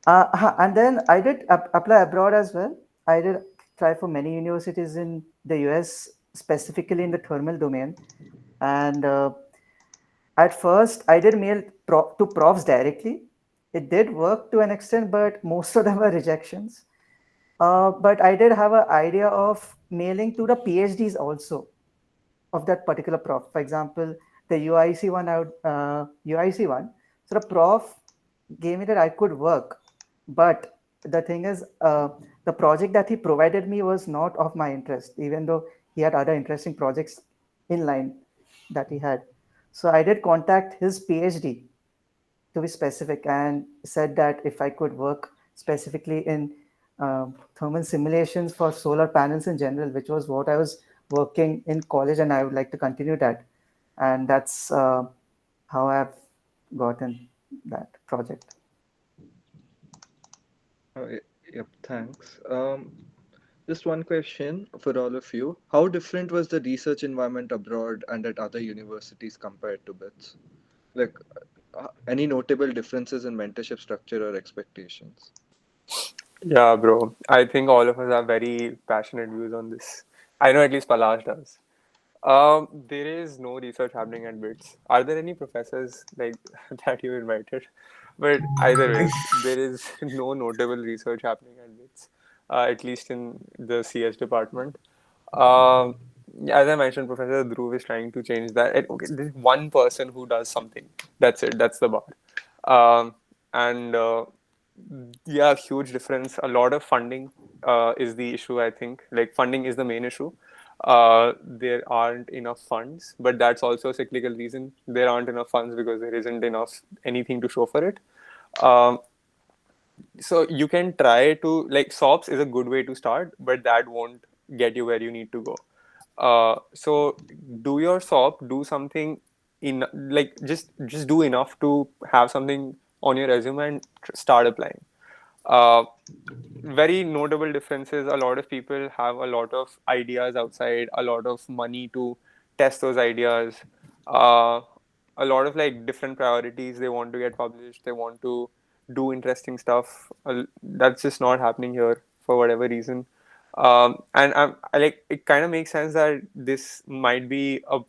And then I did apply abroad as well. I did try for many universities in the US, specifically in the thermal domain. And at first, I did mail to profs directly. It did work to an extent, but most of them were rejections. But I did have an idea of mailing to the PhDs also of that particular prof. For example, the UIC one, UIC one. So the prof gave me that I could work, but the thing is, the project that he provided me was not of my interest, even though he had other interesting projects in line that he had. So I did contact his PhD to be specific and said that if I could work specifically in thermal simulations for solar panels in general, which was what I was working in college, and I would like to continue that. And that's how I've gotten that project. Yep, thanks. Just one question for all of you. How different was the research environment abroad and at other universities compared to BITS? Like, any notable differences in mentorship structure or expectations? Yeah, bro. I think all of us have very passionate views on this. I know at least Palash does. There is no research happening at BITS. Are there any professors like that you invited? But either way, there is no notable research happening at BITS, at least in the CS department. Um, as I mentioned, Professor Dhruv is trying to change that. Okay, there's one person who does something. That's it. That's the bar. And yeah, huge difference. A lot of funding is the issue, I think. Like, funding is the main issue. There aren't enough funds, but that's also a cyclical reason. There aren't enough funds because there isn't enough anything to show for it. Um, so you can try to, like, SOPs is a good way to start, but that won't get you where you need to go. So do your SOP, do something in, like, just do enough to have something on your resume and start applying. Uh, Very notable differences. A lot of people have a lot of ideas outside, a lot of money to test those ideas, uh, a lot of like different priorities. They want to get published, they want to do interesting stuff. That's just not happening here for whatever reason. And I like, it kind of makes sense that this might be a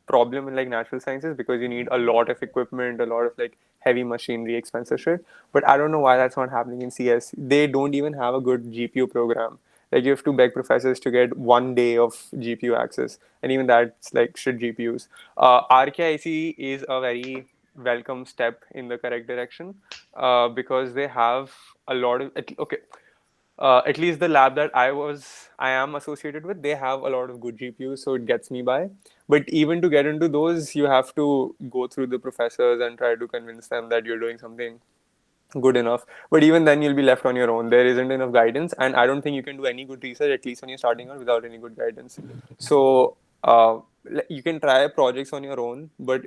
problem in like natural sciences because you need a lot of equipment, a lot of like heavy machinery, expensive shit. But I don't know why that's not happening in CS. They don't even have a good GPU program. Like, you have to beg professors to get 1 day of GPU access, and even that's like shit GPUs. RKIC is a very welcome step in the correct direction because they have a lot of okay. At least the lab that I am associated with, they have a lot of good GPUs, so it gets me by. But even to get into those, you have to go through the professors and try to convince them that you're doing something good enough. But even then, you'll be left on your own. There isn't enough guidance, and I don't think you can do any good research, at least when you're starting out, without any good guidance. So you can try projects on your own, but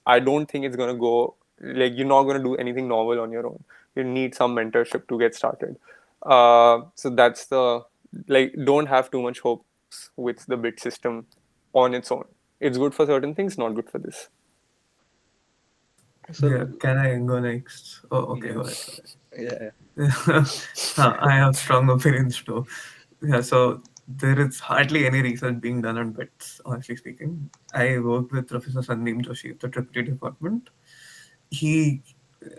I don't think it's gonna go like you're not going to do anything novel on your own. You need some mentorship to get started. So that's the, like, don't have too much hopes with the bit system on its own. It's good for certain things, not good for this. So Yeah, can I go next? Oh, okay, yeah, go ahead. yeah, I have strong opinions too. Yeah, so there is hardly any research being done on bits, honestly speaking. I worked with Professor Sandeep Joshi at the Tripoli department. He,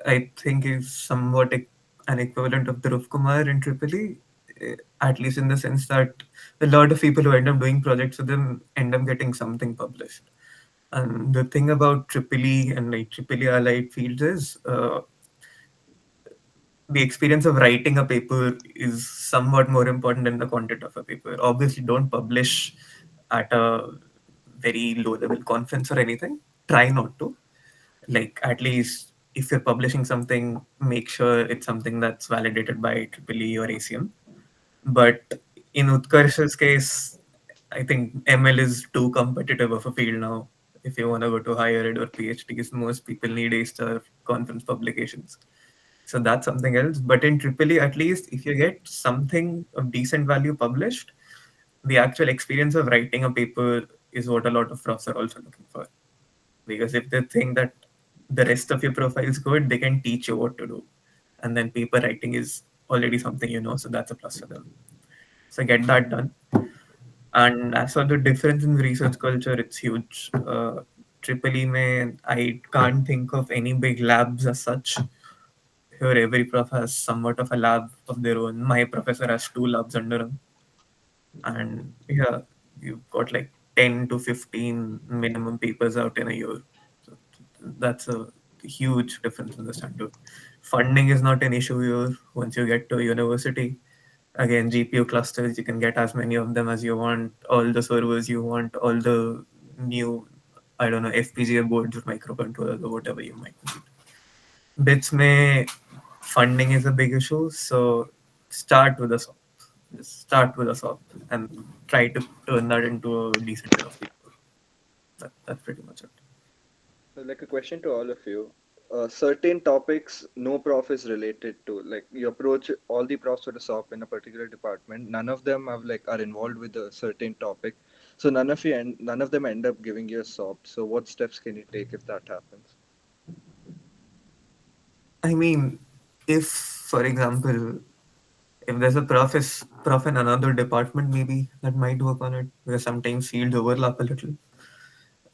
I think, is somewhat an equivalent of Dhruv Kumar in Tripoli, at least in the sense that a lot of people who end up doing projects with him end up getting something published. And the thing about Tripoli and like Tripoli allied fields is the experience of writing a paper is somewhat more important than the content of a paper. Obviously, don't publish at a very low level conference or anything. Try not to. Like, at least if you're publishing something, make sure it's something that's validated by EEE or ACM. But in Utkarsh's case, I think ML is too competitive of a field now. If you want to go to higher ed or PhDs, most people need A-star conference publications. So that's something else. But in Tripoli, at least, if you get something of decent value published, the actual experience of writing a paper is what a lot of profs are also looking for. Because if they think that the rest of your profile is good, they can teach you what to do. And then paper writing is already something you know, so that's a plus for them. So get that done. And as for the difference in research culture, it's huge. Triple E mein, I can't think of any big labs as such. Here, every prof has somewhat of a lab of their own. My professor has 2 labs under him. And yeah, you've got like 10 to 15 minimum papers out in a year. So that's a huge difference in the standard. Funding is not an issue here once you get to a university. Again, GPU clusters, you can get as many of them as you want, all the servers you want, all the new, I don't know, FPGA boards or microcontrollers or whatever you might need. Bits may funding is a big issue, so start with a SOP. Just start with a SOP and try to turn that into a decent enough paper. That's pretty much it. so like a question to all of you. Certain topics no prof is related to. Like you approach all the profs with a SOP in a particular department. None of them have like are involved with a certain topic. So none of them end up giving you a SOP. So what steps can you take if that happens? I mean, if, for example, if there's a prof in another department, maybe that might work on it because sometimes fields overlap a little.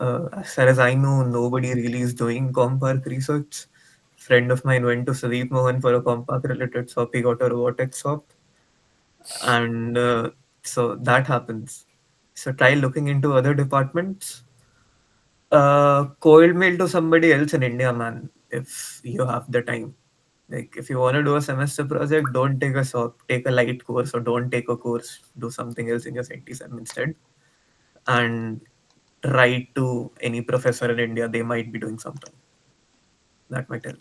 As far as I know, nobody really is doing Compark research. Friend of mine went to Sadeep Mohan for a Compark related SOP, he got a robotics SOP, and so that happens. So try looking into other departments. Cold mail to somebody else in India, man, if you have the time. Like, if you want to do a semester project, don't take a SOP, take a light course, or don't take a course, do something else in your CENT instead. And write to any professor in India, they might be doing something. That might help.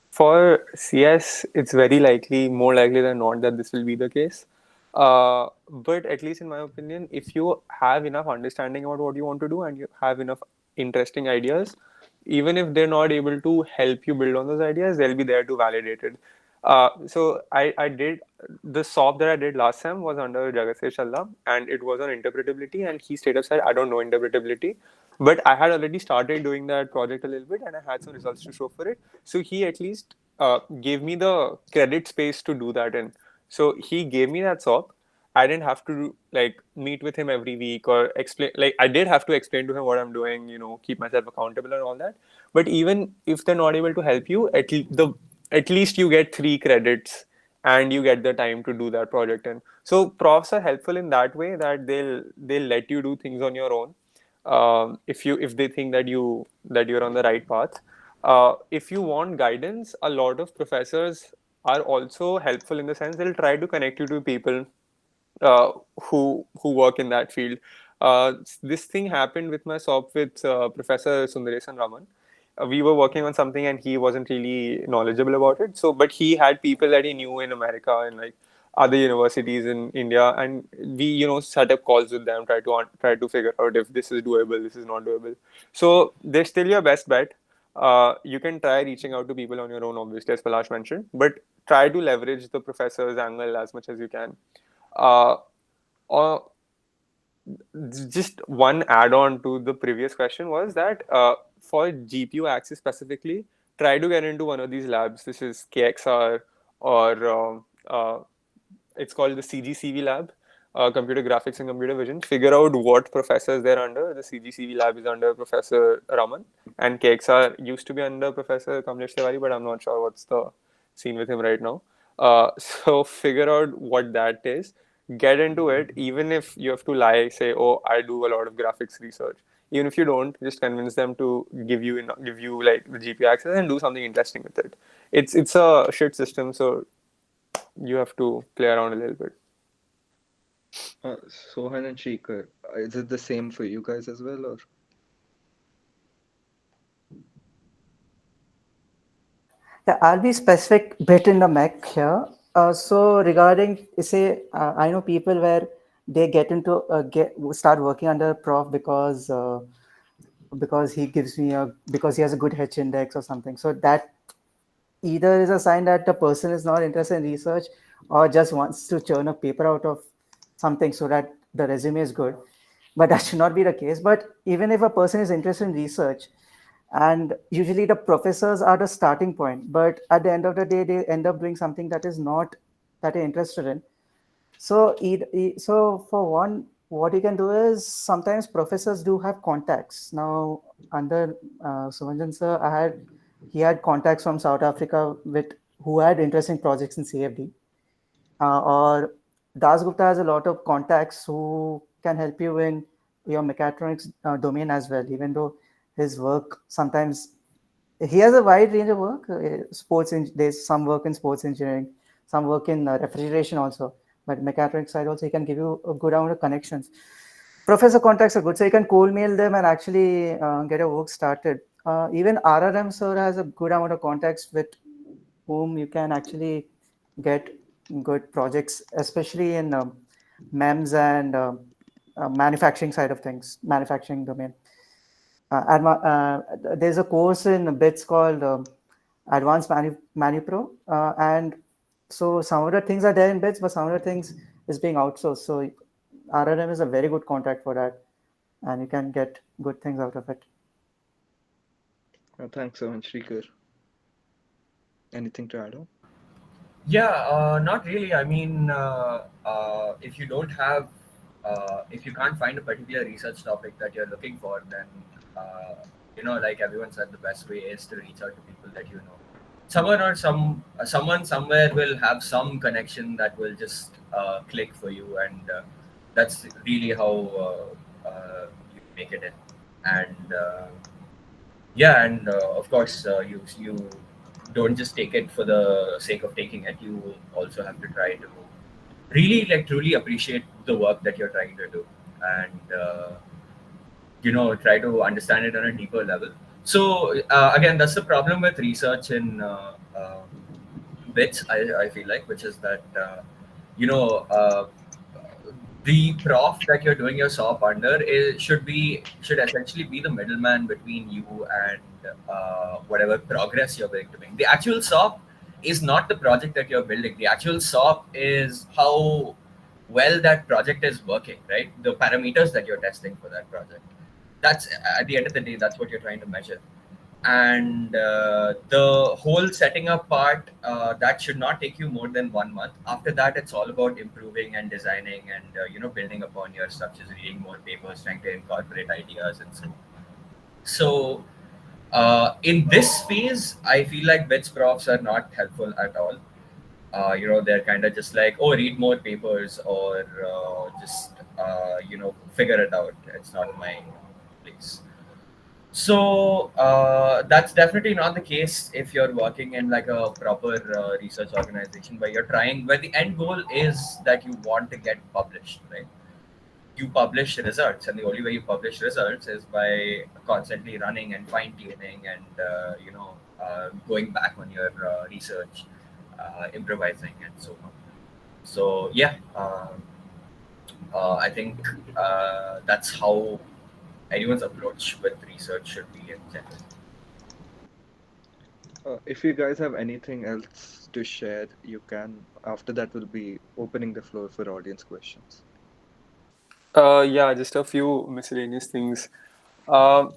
For CS, it's very likely, more likely than not, that this will be the case. But at least in my opinion, if you have enough understanding about what you want to do and you have enough interesting ideas, even if they're not able to help you build on those ideas, they'll be there to validate it. So I did the SOP that I did last time was under Jagasesh Allah, and it was on interpretability. And he straight up said, "I don't know interpretability," but I had already started doing that project a little bit, and I had some results to show for it. So he at least gave me the credit space to do that in. So he gave me that SOP. I didn't have to like meet with him every week or explain. Like I did have to explain to him what I'm doing, keep myself accountable and all that. But even if they're not able to help you, at least you get 3 credits and you get the time to do that project. And so profs are helpful in that way that they'll let you do things on your own, if they think that you're on the right path. If you want guidance, a lot of professors are also helpful in the sense they'll try to connect you to people uh, who work in that field. This thing happened with my SOP with Professor Sundaresan Raman. We were working on something and he wasn't really knowledgeable about it. So, but he had people that he knew in America and like other universities in India, and we set up calls with them, try to figure out if this is doable, this is not doable. So they're still your best bet. you can try reaching out to people on your own, obviously, as Palash mentioned, but try to leverage the professor's angle as much as you can. Or just one add-on to the previous question was that for GPU access specifically, try to get into one of these labs. This is KXR or it's called the CGCV lab, Computer Graphics and Computer Vision. Figure out what professors they're under. The CGCV lab is under Professor Raman, and KXR used to be under Professor Kamlesh Tiwari, but I'm not sure what's the scene with him right now. So figure out what that is. Get into it, even if you have to lie, say, "Oh, I do a lot of graphics research." Even if you don't, just convince them to give you like the GPU access and do something interesting with it. It's a shit system, so you have to play around a little bit. Sohan and Shikar, is it the same for you guys as well, or? Yeah, I'll be specific bit in the mech here. So regarding, say, I know people where they get into start working under a prof because he gives me because he has a good H index or something. So that either is a sign that the person is not interested in research or just wants to churn a paper out of something so that the resume is good. But that should not be the case. But even if a person is interested in research, and usually the professors are the starting point, but at the end of the day, they end up doing something that is not that they're interested in. So, so for one, what you can do is sometimes professors do have contacts. Now, under Sumanjan sir, he had contacts from South Africa with who had interesting projects in CFD. Or Das Gupta has a lot of contacts who can help you in your mechatronics domain as well, even though his work sometimes he has a wide range of work. There's some work in sports engineering, some work in refrigeration also, but mechatronics side also he can give you a good amount of connections. Professor contacts are good, so you can cold mail them and actually get your work started. Even RRM sir has a good amount of contacts with whom you can actually get good projects, especially in MEMS and manufacturing side of things, manufacturing domain. There's a course in BITS called Advanced ManuPro, and so some of the things are there in BITS, but some of the things is being outsourced. So RRM is a very good contact for that, and you can get good things out of it. Thanks, Sohan. Shikar, anything to add on? Yeah, not really. I mean, if you don't have, if you can't find a particular research topic that you're looking for, then, like everyone said, the best way is to reach out to people that you know. Someone or someone somewhere will have some connection that will just click for you, and that's really how you make it in. And yeah, and of course, you don't just take it for the sake of taking it. You also have to try to really truly appreciate the work that you're trying to do, and try to understand it on a deeper level. So again, that's the problem with research in bits. I feel like, which is that you know the prof that you're doing your SOP under should essentially be the middleman between you and whatever progress you're going to make. The actual SOP is not the project that you're building. The actual SOP is how well that project is working, right? The parameters that you're testing for that project. That's at the end of the day, that's what you're trying to measure. And the whole setting up part, that should not take you more than 1 month. After that, it's all about improving and designing and building upon your structures, reading more papers, trying to incorporate ideas and so on. So in this phase, I feel like bits profs are not helpful at all. They're kind of just like, oh, read more papers, or just figure it out. It's not my place. So that's definitely not the case if you're working in like a proper research organization where the end goal is that you want to get published, right? You publish results, and the only way you publish results is by constantly running and fine tuning and going back on your research, improvising and so on. So yeah, I think that's how anyone's approach with research should be in general. If you guys have anything else to share, you can. After that, we'll be opening the floor for audience questions. Yeah, just a few miscellaneous things. Um,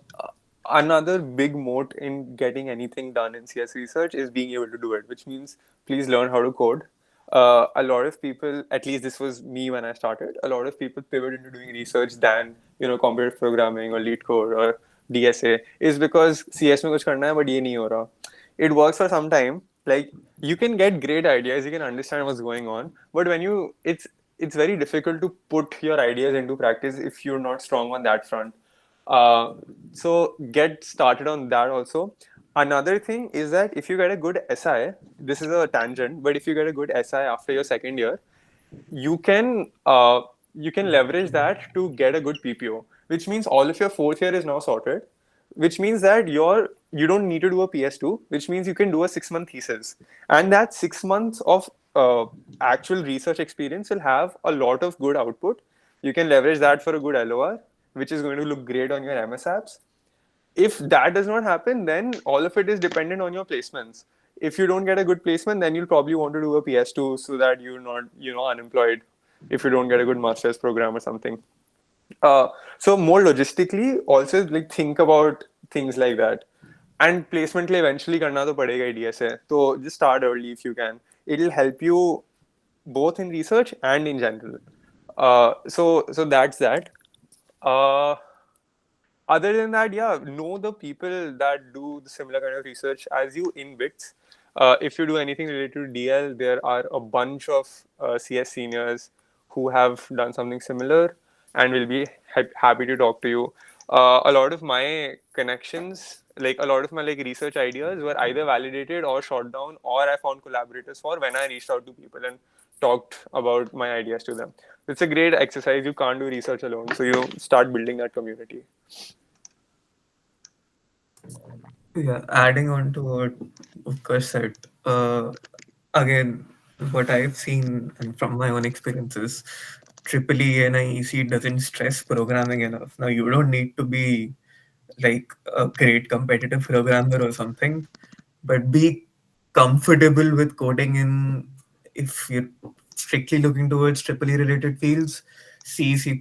Another big moat in getting anything done in CS research is being able to do it, which means please learn how to code. A lot of people, at least this was me when I started, a lot of people pivot into doing research than computer programming or lead code or DSA is because CS में कुछ करना है but ये नहीं हो रहा. It works for some time. Like you can get great ideas, you can understand what's going on, but it's very difficult to put your ideas into practice if you're not strong on that front. So get started on that also. Another thing is that if you get a good SI, this is a tangent, but if you get a good SI after your second year, you can uh, you can leverage that to get a good PPO, which means all of your fourth year is now sorted, which means that you don't need to do a PS2, which means you can do a 6 month thesis, and that 6 months of actual research experience will have a lot of good output. You can leverage that for a good LOR, which is going to look great on your MS apps. If that does not happen, then all of it is dependent on your placements. If you don't get a good placement, then you'll probably want to do a PS2 so that you're not, unemployed if you don't get a good master's program or something. So more logistically, also like think about things like that. And placement के लिए eventually करना तो पड़ेगा ही DSA. So just start early if you can. It'll help you both in research and in general. So that's that. Uh, Other than that, yeah, know the people that do the similar kind of research as you in bits. If you do anything related to DL, there are a bunch of CS seniors who have done something similar and will be happy to talk to you. A lot of my connections, like a lot of my like research ideas, were either validated or shot down, or I found collaborators for when I reached out to people and talked about my ideas to them. It's a great exercise. You can't do research alone, so you start building that community. Yeah, adding on to what Utkarsh said, again, what I've seen and from my own experiences, Triple E and IEC doesn't stress programming enough. Now, you don't need to be like a great competitive programmer or something, but be comfortable with coding in, if you're strictly looking towards Triple E related fields, C, C++,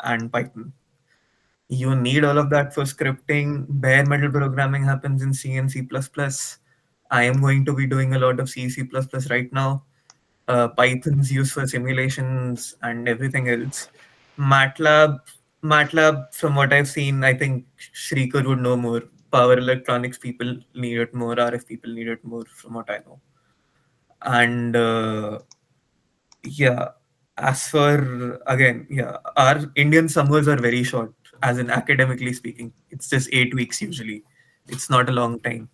and Python. You need all of that for scripting. Bare metal programming happens in C and C++. I am going to be doing a lot of C, C++ right now. Python's used for simulations and everything else. MATLAB, MATLAB, from what I've seen, I think Shrikar would know more. Power electronics people need it more. RF people need it more, from what I know. And yeah, as for again, yeah, our Indian summers are very short, as in academically speaking. It's just 8 weeks usually. It's not a long time.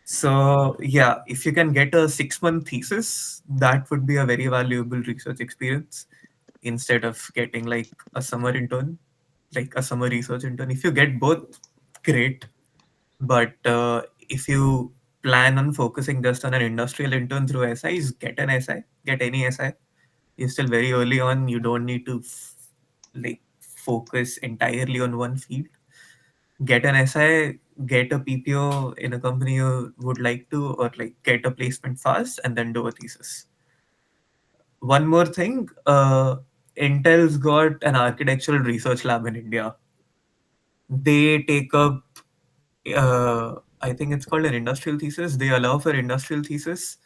So yeah, if you can get a 6 month thesis, that would be a very valuable research experience instead of getting like a summer intern, like a summer research intern. If you get both, great. But if you plan on focusing just on an industrial intern through SIs, get an SI, get any SI. You're still very early on. You don't need to like focus entirely on one field. Get an SI, get a PPO in a company you would like to, or like get a placement fast, and then do a thesis. One more thing, Intel's got an architectural research lab in India. They take up, I think it's called an industrial thesis. They allow for industrial thesis.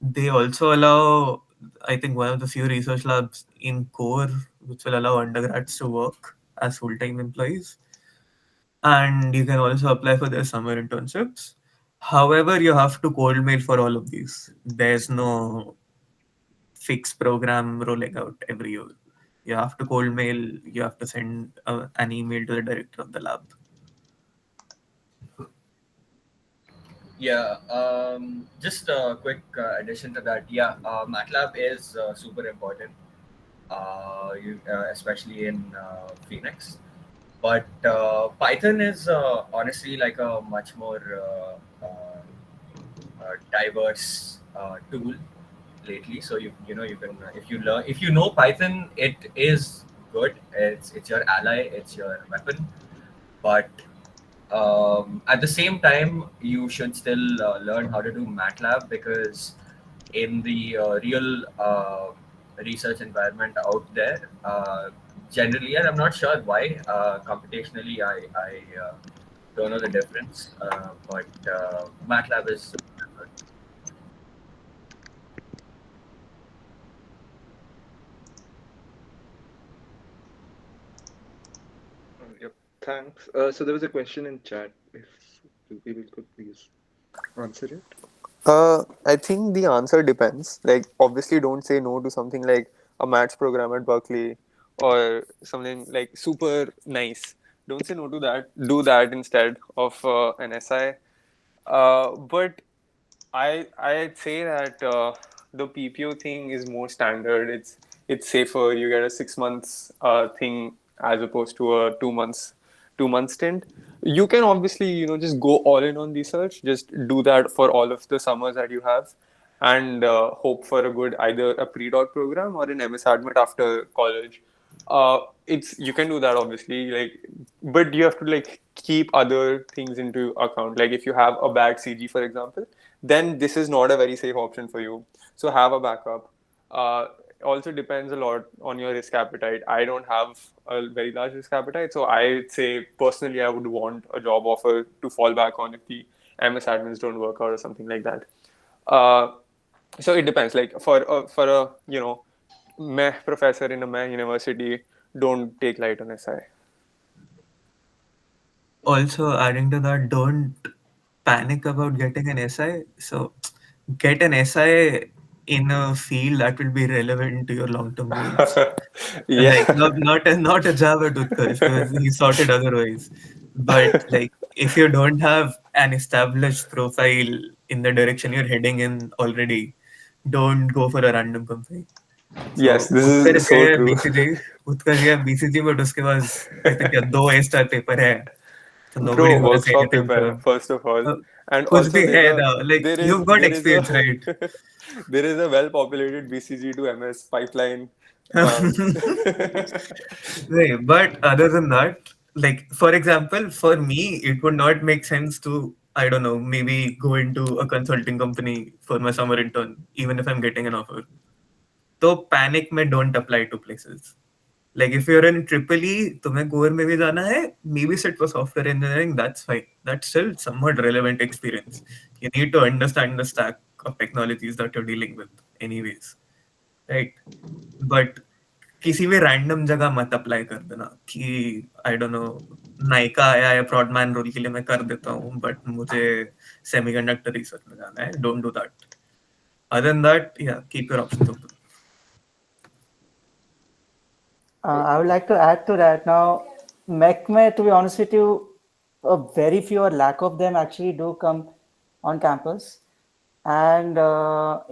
They also allow, I think, one of the few research labs in core which will allow undergrads to work as full-time employees. And you can also apply for their summer internships. However, you have to cold mail for all of these. There's no fixed program rolling out every year. You have to cold mail, you have to send an email to the director of the lab. Yeah, just a quick addition to that. Yeah, MATLAB is super important, especially in Phoenix. But Python is honestly like a much more diverse tool lately. So you can if you know Python, it is good. It's your ally. It's your weapon. But At the same time, you should still learn how to do MATLAB, because in the real research environment out there, generally, and I'm not sure why, computationally, I don't know the difference, but MATLAB is preferred. Yep. Thanks. So there was a question in chat. If you people could please answer it. I think the answer depends. Like, obviously, don't say no to something like a maths program at Berkeley or something like super nice. Don't say no to that. Do that instead of an SI. But I'd say that the PPO thing is more standard. It's safer. You get a 6 months thing as opposed to a 2 months stint. You can obviously just go all in on research. Just do that for all of the summers that you have, and hope for a good either a pre-doc program or an MS admit after college. It's you can do that obviously, like, but you have to like keep other things into account. Like if you have a bad CG, for example, then this is not a very safe option for you. So have a backup. Also depends a lot on your risk appetite. I don't have a very large risk appetite, so I'd say personally I would want a job offer to fall back on if the MS admins don't work out or something like that. Uh, so it depends. Like for a meh professor in a meh university, don't take light on SI. Also, adding to that, don't panic about getting an SI. So, get an SI in a field that will be relevant to your long-term goals. Like Yeah. not a job at Utkarsh because he's sorted otherwise. But like if you don't have an established profile in the direction you're heading in already, don't go for a random company. Yes, So this Utkarsh is so है true. BCG, उत्कर्ष है BCG, but उसके पास I think क्या 2 A-star paper है, so Bro, nobody's gonna say workshop anything paper to hai, first of all. uh, And कुछ also भी है ना, like you've got there is a experience, right? there is a well populated BCG to MS pipeline. Um, Right, but other than that, like for example, for me, it would not make sense to, I don't know, maybe go into a consulting company for my summer intern, even if I'm getting an offer. So panic में don't apply to places. Like if you're in Triple E, तुम्हें core में भी जाना है, maybe sit for software engineering, that's fine. That's still somewhat relevant experience. You need to understand the stack of technologies that you're dealing with, anyways, right? But किसी भी random जगह मत apply कर देना कि आई डोंट नो नायका आया है प्रॉडमैन role के लिए मैं कर देता हूँ बट मुझे सेमीकंडक्टर रिसर्च में जाना है don't do that other then that या keep your options open I would like to add to that. Now, MECME, to be honest with you, a very few or lack of them actually do come on campus. And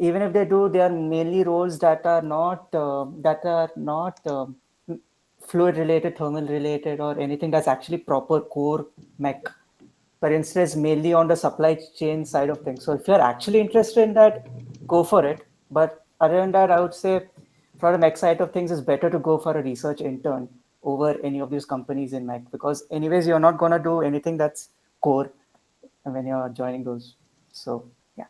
even if they do, they are mainly roles that are not fluid related, thermal related, or anything that's actually proper core mech. For instance, mainly on the supply chain side of things. So if you're actually interested in that, go for it. But other than that, I would say for the mech side of things, it's better to go for a research intern over any of these companies in mech, because anyways, you're not gonna do anything that's core when you're joining those. So yeah.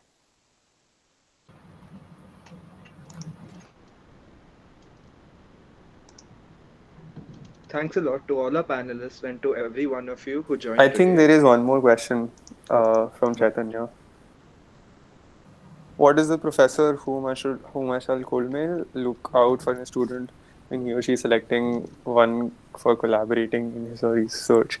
Thanks a lot to all our panelists and to every one of you who joined I think today. there is one more question Oh, from Chaitanya. What is the professor whom I shall cold mail look out for a student when he or she is selecting one for collaborating in his or research?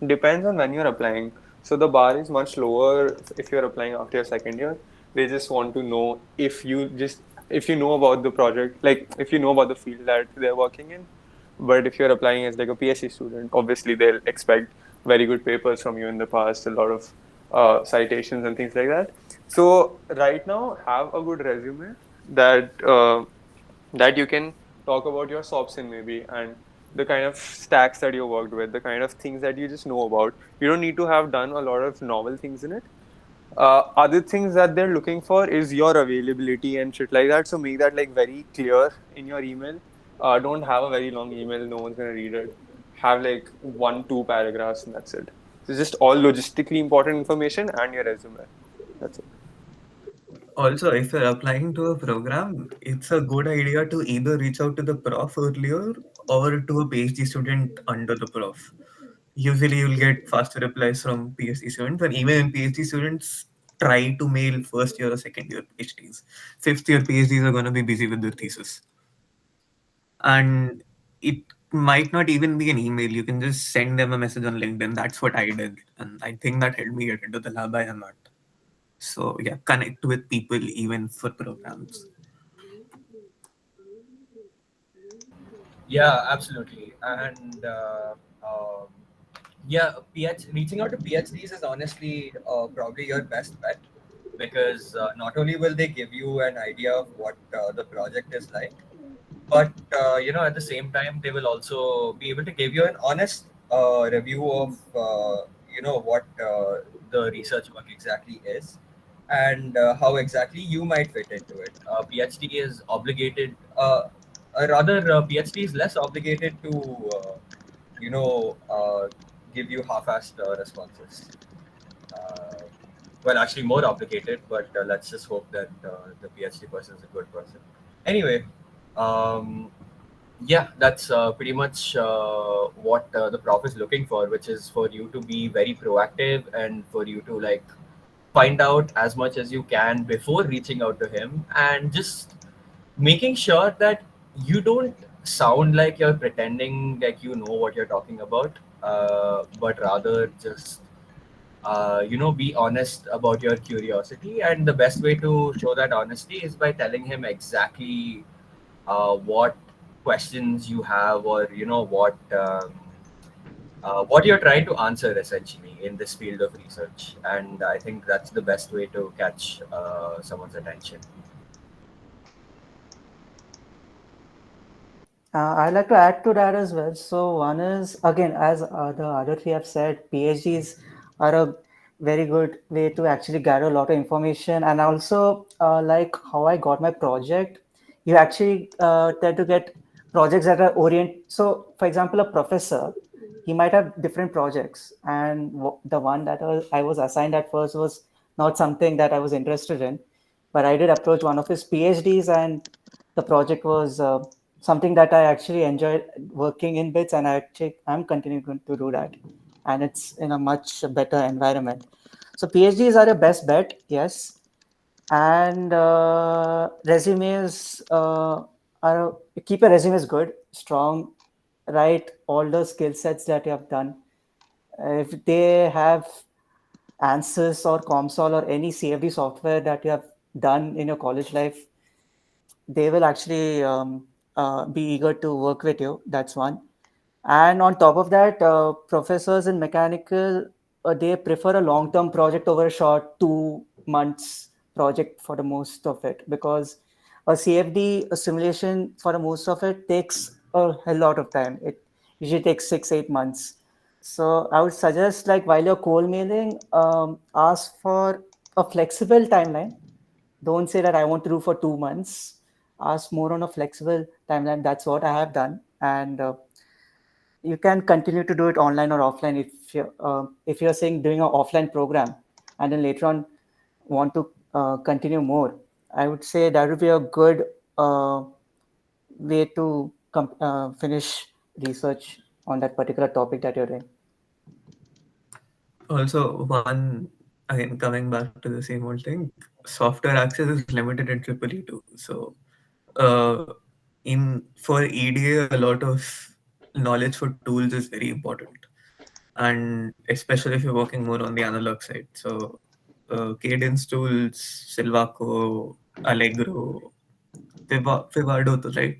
Depends on when you're applying. So the bar is much lower if you're applying after your second year. They just want to know if you know about the project, like if you know about the field that they're working in. But if you're applying as like a PhD student, obviously they'll expect very good papers from you in the past, a lot of citations and things like that. So right now, have a good resume that you can talk about your SOPs in maybe and the kind of stacks that you worked with, the kind of things that you just know about. You don't need to have done a lot of novel things in it. Other things that they're looking for is your availability and shit like that. So make that like very clear in your email. Don't have a very long email. No one's gonna read it. have like 1-2 paragraphs and that's it. It's just all logistically important information and your resume. That's it. Also, if you're applying to a program, it's a good idea to either reach out to the prof earlier or to a PhD student under the prof. Usually, you'll get faster replies from PhD students, and even PhD students try to mail first year or second year PhDs. Fifth year PhDs are going to be busy with their thesis. And it might not even be an email. You can just send them a message on LinkedIn. That's what I did. And I think that helped me get into the lab I am at. So yeah, connect with people even for programs. Yeah, absolutely. And yeah, reaching out to PhDs is honestly probably your best bet, because not only will they give you an idea of what the project is like, but at the same time they will also be able to give you an honest review of what the research work exactly is, and how exactly you might fit into it. PhD is obligated, rather PhD is less obligated to you know uh, give you half-assed responses. uh, well, actually more obligated, but let's just hope that the PhD person is a good person. Anyway, um, yeah, that's pretty much what the prof is looking for, which is for you to be very proactive and for you to like find out as much as you can before reaching out to him, and just making sure that you don't sound like you're pretending like you know what you're talking about, but rather just be honest about your curiosity. And the best way to show that honesty is by telling him exactly what questions you have, or what you're trying to answer essentially in this field of research. And I think that's the best way to catch someone's attention. I'd like to add to that as well. So one is, again, as the other three have said, PhDs are a very good way to actually gather a lot of information. And also, like how I got my project, you actually tend to get projects that are oriented. So, for example, a professor, he might have different projects, and the one that I was assigned at first was not something that I was interested in, but I did approach one of his PhDs, and the project was something that I actually enjoyed working in bits, and I'm continuing to do that, and it's in a much better environment. So PhDs are a best bet, yes, and resumes are keep your resumes good, strong, write all the skill sets that you have done. If they have Answers or ComSol or any CFD software that you have done in your college life, they will actually be eager to work with you. That's one. And on top of that, professors in mechanical, they prefer a long-term project over a short 2 months project for the most of it, because a CFD, a simulation for the most of it takes a hell lot of time. It usually takes 6-8 months. So I would suggest, like while you're cold mailing, ask for a flexible timeline. Don't say that I want to do for 2 months. Ask more on a flexible timeline. That's what I have done, and you can continue to do it online or offline if you're saying doing an offline program, and then later on want to continue more. I would say that would be a good way to finish research on that particular topic that you're in. Also, one again coming back to the same old thing, software access is limited in Triple E too. So, uh, in for EDA, a lot of knowledge for tools is very important, and especially if you're working more on the analog side. So, Cadence tools, Silvaco, Allegro, Vivado, right?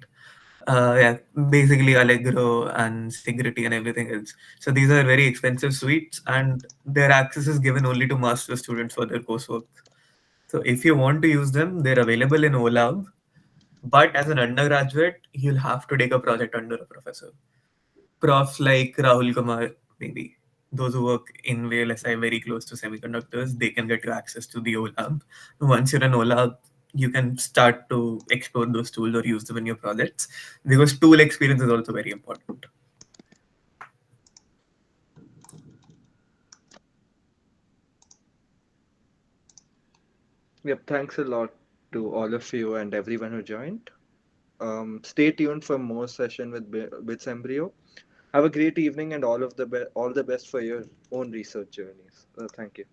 Yeah, basically Allegro and Sigrity and everything else. So these are very expensive suites, and their access is given only to master students for their coursework. So if you want to use them, they're available in OLAB. But as an undergraduate, you'll have to take a project under a professor. Profs like Rahul Kumar, maybe those who work in VLSI very close to semiconductors, they can get you access to the OLAB. Once you're in OLAB, you can start to explore those tools or use them in your projects, because tool experience is also very important. Yep, thanks a lot to all of you and everyone who joined. Stay tuned for more session with Bits Embryo. Have a great evening and all the best for your own research journeys. Thank you.